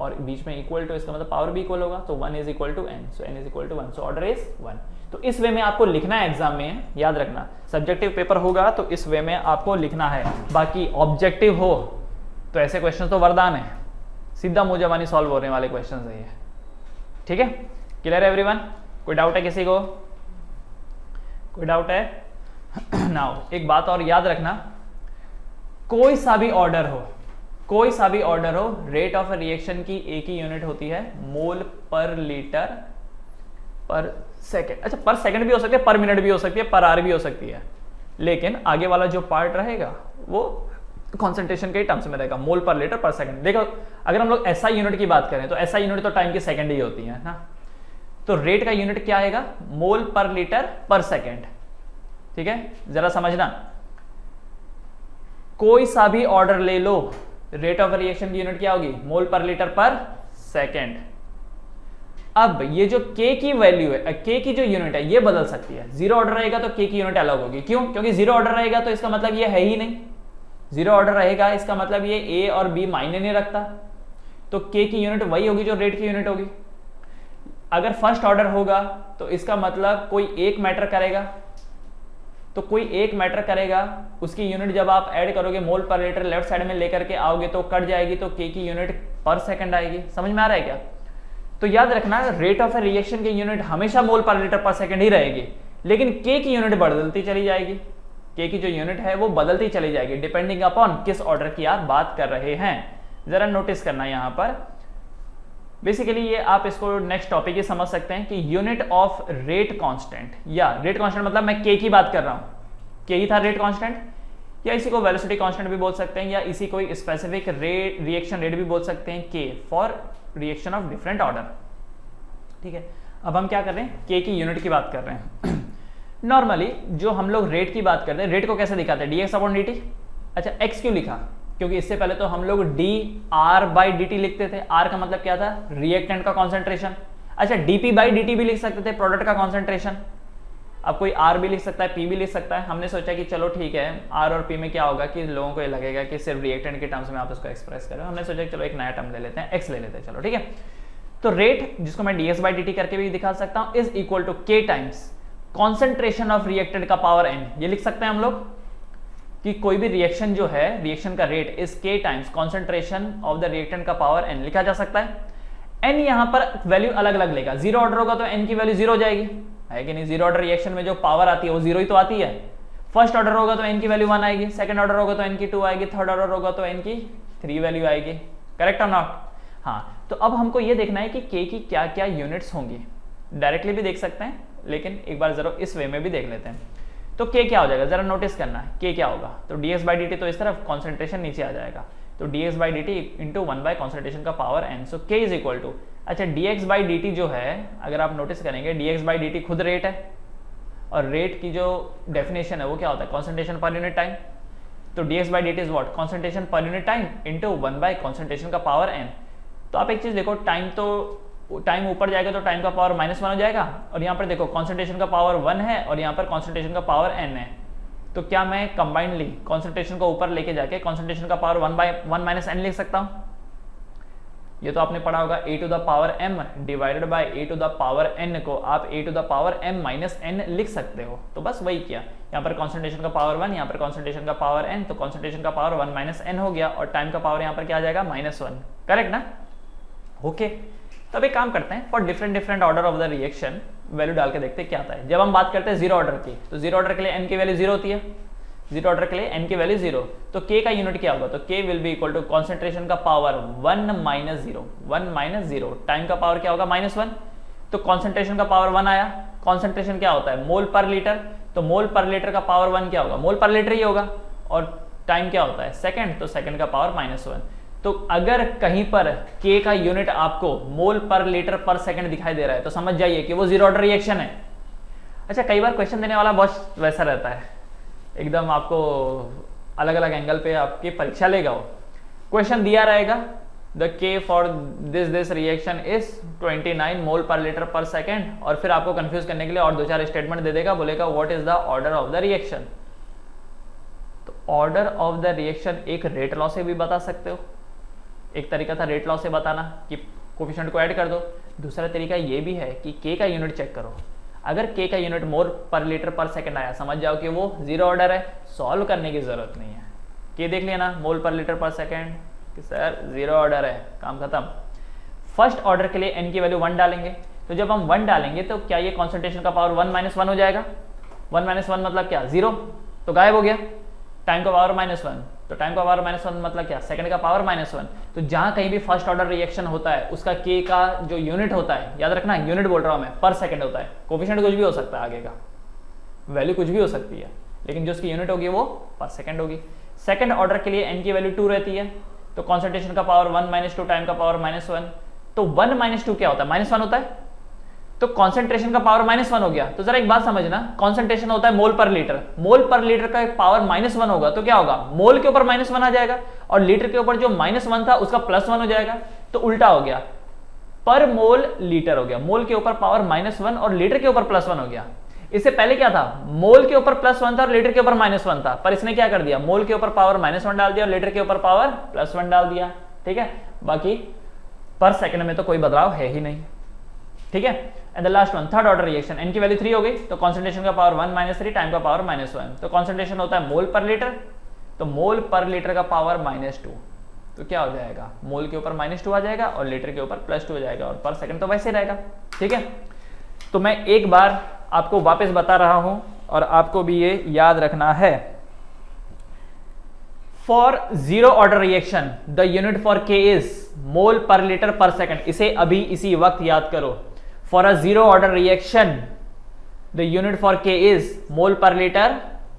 और बीच में इक्वल टू, इसका मतलब पावर भी इक्वल होगा, तो 1 is equal to n, so n is equal to 1, so order is 1। तो इस वे में आपको लिखना है एग्जाम में, याद रखना सब्जेक्टिव पेपर होगा तो इस वे में आपको लिखना है। बाकी ऑब्जेक्टिव हो तो ऐसे क्वेश्चन तो वरदान है, सीधा मुंह जबानी सॉल्व होने वाले क्वेश्चन है ये। ठीक है, क्लियर है एवरीवन, कोई डाउट है किसी को, कोई डाउट है नाउ एक बात और याद रखना, कोई सा भी ऑर्डर हो, कोई सा भी ऑर्डर हो, रेट ऑफ रिएक्शन की एक ही यूनिट होती है, मोल पर लीटर पर सेकेंड। अच्छा, पर सेकेंड भी हो सकती है, पर मिनट भी हो सकती है, पर आवर भी हो सकती है, लेकिन आगे वाला जो पार्ट रहेगा वो कॉन्सेंट्रेशन के टर्म्स में रहेगा, मोल पर लीटर पर सेकंड। देखो अगर हम लोग SI यूनिट की बात करें तो SI यूनिट तो टाइम की सेकंड ही होती है ना, तो रेट का यूनिट क्या आएगा, मोल पर लीटर पर सेकंड। ठीक है, जरा समझना, कोई सा भी ऑर्डर ले लो, रेट ऑफ रिएक्शन की यूनिट क्या होगी, मोल पर लीटर पर सेकंड। अब ये जो K की वैल्यू है, K की जो यूनिट है ये बदल सकती है। जीरो ऑर्डर रहेगा तो K की यूनिट अलग होगी, क्यों, क्योंकि जीरो ऑर्डर रहेगा तो इसका मतलब ये है ही नहीं, जीरो ऑर्डर रहेगा इसका मतलब ये A और B मायने नहीं रखता, तो K की यूनिट वही होगी जो रेट की यूनिट होगी। अगर फर्स्ट ऑर्डर होगा तो इसका मतलब कोई एक मैटर करेगा, तो कोई एक मैटर करेगा, उसकी यूनिट जब आप ऐड करोगे मोल पर लीटर लेफ्ट साइड में लेकर के आओगे तो कट जाएगी, तो K की यूनिट पर सेकंड आएगी। समझ में आ रहा है क्या? तो याद रखना रेट ऑफ रिएक्शन की यूनिट हमेशा मोल पर लीटर पर सेकंड ही रहेगी, लेकिन K की यूनिट बदलती चली जाएगी। K की जो यूनिट है वो बदलती चली जाएगी डिपेंडिंग अपॉन किस ऑर्डर की आप बात कर रहे हैं। जरा नोटिस करना यहां पर, बेसिकली ये आप इसको नेक्स्ट टॉपिक ही समझ सकते हैं कि यूनिट ऑफ रेट कांस्टेंट, या रेट कांस्टेंट मतलब मैं K की बात कर रहा हूं, K ही था रेट कांस्टेंट, या इसी को वेलोसिटी कांस्टेंट भी बोल सकते हैं, या इसी कोई स्पेसिफिक रेट रिएक्शन रेट भी बोल सकते हैं, K for reaction of different order. ठीक है, अब हम क्या कर रहे हैं, K की यूनिट की बात कर रहे हैं। नॉर्मली जो हम लोग रेट की बात करते हैं, रेट को कैसे दिखाते हैं, dx अपॉन dt। अच्छा, x क्यों लिखा, क्योंकि इससे पहले तो हम लोग dr/dt लिखते थे। r का मतलब क्या था, रिएक्टेंट का कॉन्सेंट्रेशन। अच्छा, dp/dt भी लिख सकते थे, प्रोडक्ट का कॉन्सेंट्रेशन। अब कोई r भी लिख सकता है, p भी लिख सकता है। हमने सोचा कि चलो ठीक है, r और p में क्या होगा कि लोगों को ये लगेगा कि सिर्फ रिएक्टेंट के टर्म्स में आप इसको एक्सप्रेस करें। हमने सोचा कि चलो एक नया टर्म ले लेते हैं, x ले लेते हैं, चलो ठीक है। तो रेट, जिसको मैं dx/dt करके भी दिखा सकता हूं, is equal to k times concentration of reactant का पावर n। ये लिख सकते हैं हम लोग कि कोई भी रिएक्शन जो है, रिएक्शन का rate is k times concentration of the reactant का पावर n लिखा जा सकता है। n यहां पर वैल्यू अलग अलग लेगा, जीरो ऑर्डर होगा तो n की वैल्यू जीरो हो जाएगी, है कि नहीं। जीरो ऑर्डर रिएक्शन में जो पावर आती है वो जीरो ही तो आती है। फर्स्ट ऑर्डर होगा तो n की वैल्यू 1 आएगी, सेकंड ऑर्डर होगा तो n की 2 आएगी, थर्ड ऑर्डर होगा तो n की 3 वैल्यू आएगी। करेक्ट और नॉट? हाँ, तो अब हमको ये देखना है कि k की क्या क्या यूनिट्स होंगी। डायरेक्टली भी देख सकते हैं, लेकिन एक बार जरा इस वे में भी देख लेते हैं। तो k क्या हो जाएगा, जरा नोटिस करना है, k क्या होगा। तो dx/dt तो इस तरफ, कॉन्सेंट्रेशन नीचे आ जाएगा, तो dx/dt इंटू 1 बाय कॉन्सेंट्रेशन का power n। So k is equal to, अच्छा dx/dt जो है, अगर आप नोटिस करेंगे dx/dt खुद रेट है, और रेट की जो डेफिनेशन है वो क्या होता है, कॉन्सेंट्रेशन पर यूनिट टाइम। तो dx by dt is what, concentration per unit time into 1 by concentration का पावर n। तो आप एक चीज देखो, टाइम ऊपर जाएगा तो टाइम का पावर -1 हो जाएगा, और यहाँ पर देखो कॉन्सेंट्रेशन का पावर 1 है और यहाँ पर कॉन्सेंट्रेशन का पावर n है। तो क्या मैं कंबाइंडली कॉन्सेंट्रेशन को ऊपर लेके जाके कॉन्सेंट्रेशन का पावर 1 माइनस n लिख सकता हूँ? ये तो आपने पढ़ा होगा, a to the power m divided by a to the power n को आप a to the power m minus n लिख सकते हो। तो बस वही किया, यहाँ पर कॉन्सेंट्रेशन का पावर 1, यहाँ पर कॉन्सेंट्रेशन का पावर n, तो कॉन्सेंट्रेशन का पावर 1 माइनस n हो गया, और टाइम का पावर यहाँ पर क्या आ जाएगा, -1। करेक्ट ना? ओके, तो अब एक काम करते हैं, for different order of the reaction value डाल के देखते हैं क्या आता है। जब हम बात करते हैं जीरो ऑर्डर की, तो जीरो ऑर्डर के लिए n की वैल्यू 0 होती है, जीरो ऑर्डर के लिए n की वैल्यू 0, तो k का यूनिट क्या होगा, तो k will be equal to concentration का पावर 1 माइनस 0, टाइम का पावर क्या होगा, -1। तो कॉन्सेंट्रेशन का पावर 1 आया, कॉन्सेंट्रेशन क्या होता है, मोल पर लीटर, तो मोल पर लीटर का पावर 1 क्या होगा, मोल पर लीटर ही होगा, और टाइम क्या होता है, सेकंड, तो सेकंड का पावर -1। तो अगर कहीं पर k का यूनिट आपको मोल पर लीटर पर सेकंड दिखाई दे रहा है तो समझ जाइए कि वो जीरो ऑर्डर रिएक्शन है। अच्छा, कई बार क्वेश्चन देने वाला बहुत वैसा रहता है, एकदम आपको अलग अलग एंगल पे आपकी परीक्षा लेगा। वो क्वेश्चन दिया रहेगा, the k for this reaction is 29 मोल पर लीटर पर सेकेंड, और फिर आपको कंफ्यूज करने के लिए और 2-4 स्टेटमेंट दे देगा, बोलेगा what is the order of the reaction. तो ऑर्डर ऑफ द रिएक्शन एक रेट लॉ से भी बता सकते हो, एक तरीका था रेट लॉ से बताना कि कोफिशिएंट को ऐड कर दो, दूसरा तरीका ये भी है कि k का यूनिट चेक करो, अगर k का यूनिट मोल पर लीटर पर सेकंड आया समझ जाओ कि वो जीरो ऑर्डर है, सॉल्व करने की जरूरत नहीं है। k देख लिया ना, मोल पर लीटर पर सेकंड कि सर जीरो ऑर्डर है, काम खत्म। फर्स्ट ऑर्डर के लिए n की वैल्यू 1 डालेंगे, तो जब हम 1 डालेंगे तो क्या ये कॉन्सेंट्रेशन का पावर 1 माइनस 1 हो जाएगा, 1 माइनस 1 मतलब क्या, 0, तो गायब हो गया। टाइम का पावर -1, तो टाइम का पावर -1 मतलब क्या, सेकंड का पावर -1। तो जहां कहीं भी फर्स्ट ऑर्डर रिएक्शन होता है उसका k का जो यूनिट होता है, याद रखना यूनिट बोल रहा हूं मैं, पर सेकंड होता है, कोफिशिएंट कुछ भी हो सकता है, आगे का वैल्यू कुछ भी हो सकती है, लेकिन जो उसकी यूनिट होगी वो पर सेकंड होगी। सेकंड ऑर्डर के लिए n की वैल्यू 2 रहती है, तो कॉन्सेंट्रेशन का पावर 1 - 2, टाइम का पावर -1, तो 1 - 2 क्या होता है, -1 होता है, तो कॉन्सेंट्रेशन का पावर -1 हो गया। तो जरा एक बात समझना, कॉन्सेंट्रेशन होता है मोल पर लीटर, मोल पर लीटर का पावर -1 होगा, तो क्या होगा, मोल के ऊपर -1 आ जाएगा, और लीटर के ऊपर जो -1 था उसका +1 हो जाएगा, तो उल्टा हो गया, पर मोल लीटर हो गया, मोल के ऊपर पावर -1 और लीटर के ऊपर +1 हो गया। इससे पहले क्या था, मोल के ऊपर +1 था और लीटर के ऊपर -1 था, पर इसने क्या कर दिया, मोल के ऊपर पावर -1 डाल दिया और लीटर के ऊपर पावर +1 डाल दिया। ठीक है, बाकी पर सेकंड में तो कोई बदलाव है ही नहीं। ठीक है, and the last one, third order reaction, n की वैल्यू 3 हो गई, तो कॉन्सेंट्रेशन का पावर 1 - 3, टाइम का पावर -1, तो कॉन्सेंट्रेशन होता है मोल पर लीटर, तो मोल पर लीटर का पावर -2, तो क्या हो जाएगा, मोल के ऊपर -2 आ जाएगा और लीटर के ऊपर +2 हो जाएगा, और पर सेकंड तो वैसे रहेगा। ठीक है, तो मैं एक बार आपको वापस बता रहा हूं और आपको भी ये याद रखना है। For zero order reaction the unit for k is mole पर लीटर पर सेकंड, इसे अभी इसी वक्त याद करो। For a zero order reaction the unit for k is mole पर लीटर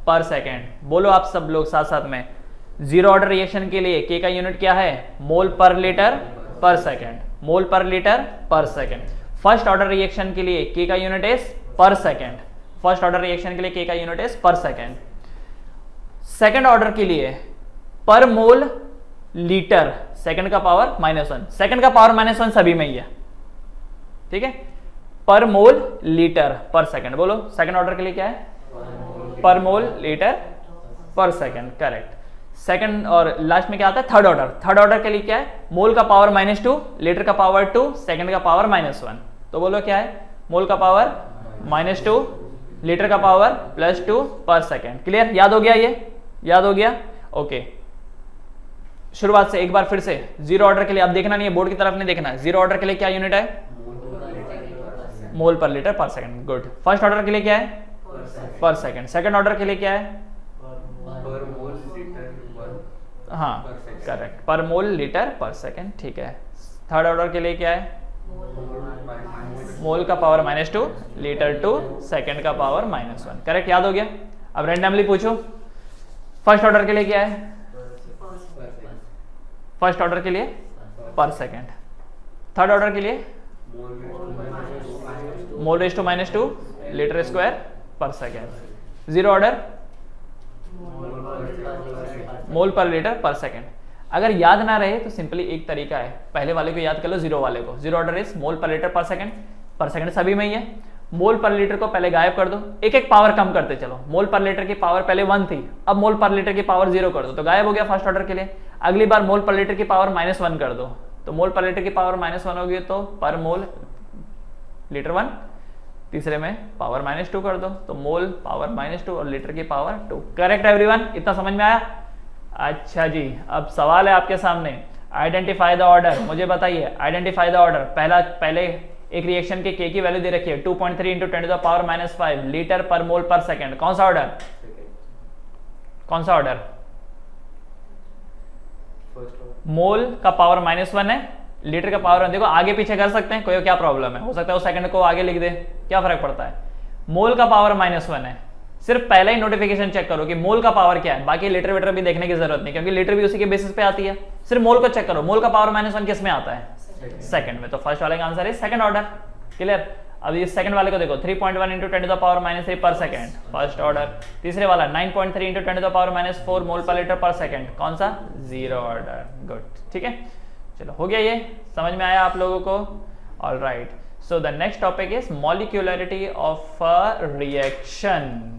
पर सेकंड। बोलो आप सब लोग साथ साथ में, जीरो ऑर्डर रिएक्शन के लिए k का यूनिट क्या है, मोल पर लीटर पर सेकंड, मोल पर लीटर पर सेकंड। फर्स्ट ऑर्डर रिएक्शन के लिए k का यूनिट इज पर सेकंड, फर्स्ट ऑर्डर रिएक्शन के लिए k का यूनिट इज पर सेकंड। सेकंड ऑर्डर के लिए पर मोल लीटर, सेकंड का पावर -1, सेकंड का पावर -1 सभी में ही है। ठीक है, पर मोल लीटर पर सेकंड। बोलो सेकंड ऑर्डर के लिए क्या है, पर मोल लीटर पर सेकंड, करेक्ट। सेकंड और लास्ट में क्या आता है, थर्ड ऑर्डर, थर्ड ऑर्डर के लिए क्या है, मोल का पावर -2, लीटर का पावर 2, सेकंड का पावर -1, तो बोलो क्या है, मोल का पावर -2, लीटर का पावर +2 पर सेकंड। क्लियर, याद हो गया, ये याद हो गया। ओके, शुरुआत से एक बार फिर से, जीरो ऑर्डर के लिए आप देखना नहीं है, बोर्ड की तरफ नहीं देखना है, जीरो ऑर्डर के लिए क्या यूनिट है, मोल पर लीटर पर सेकंड, गुड। फर्स्ट ऑर्डर के लिए क्या है, पर सेकंड। सेकंड ऑर्डर के लिए क्या है, पर मोल लीटर, हाँ करेक्ट, पर मोल लीटर पर सेकंड, ठीक है। थर्ड ऑर्डर के लिए क्या है, मोल का पावर -2, लीटर 2, सेकंड का पावर -1, करेक्ट, याद हो गया। अब रैंडमली पूछो, फर्स्ट ऑर्डर के लिए क्या है, फर्स्ट ऑर्डर के लिए पर सेकंड। थर्ड ऑर्डर के लिए मोल रेज़ टू -2, लीटर स्क्वायर पर सेकेंड। जीरो ऑर्डर मोल पर लीटर पर सेकेंड। अगर याद ना रहे तो सिंपली एक तरीका है, पहले वाले को याद कर लो, जीरो वाले को। जीरो ऑर्डर इज मोल पर लीटर पर सेकेंड सभी में ही है। मोल पर लीटर को पहले गायब कर दो, एक एक पावर कम करते चलो। मोल पर लीटर की पावर पहले 1 थी, अब मोल पर लीटर की पावर 0 कर दो तो गायब हो गया फर्स्ट ऑर्डर के लिए। अगली बार मोल पर लीटर की पावर -1 कर दो तो मोल पर लीटर की पावर -1 होगी तो पर मोल लीटर 1। तीसरे में पावर -2 कर दो तो मोल पावर -2 और लीटर की पावर 2। करेक्ट एवरीवन, इतना समझ में आया? अच्छा जी, अब सवाल है आपके सामने, आइडेंटिफाई द ऑर्डर। मुझे बताइए आइडेंटिफाई द ऑर्डर। पहले एक रिएक्शन के K की वैल्यू दे रखी है 2.3 इंटू 10⁻⁵ लीटर पर मोल पर सेकेंड। कौन सा ऑर्डर? कौन सा ऑर्डर? मोल का पावर -1 है, लीटर का पावर 1। देखो आगे पीछे कर सकते हैं, कोई क्या प्रॉब्लम है, हो सकता है वो सेकंड को आगे लिख दे, क्या फर्क पड़ता है। मोल का पावर -1 है, सिर्फ पहला ही नोटिफिकेशन चेक करो कि मोल का पावर क्या है, बाकी लीटर वीटर भी देखने की जरूरत नहीं, क्योंकि लीटर भी उसी के बेसिस पे आती है। सिर्फ मोल को चेक करो, मोल का पावर -1 किस में आता है? सेकंड में। तो फर्स्ट वाले का आंसर है सेकंड ऑर्डर। क्लियर? अब इस सेकंड वाले को देखो 3.1 इंटू 10⁻³ पर सेकंड, फर्स्ट ऑर्डर। तीसरे वाला 9.3 इंटू 10⁻⁴ मोल पर लीटर पर सेकंड, कौन सा? Zero order. गुड, ठीक है, चलो हो गया, ये समझ में आया आप लोगों को? All right, so the next topic is molecularity of a reaction.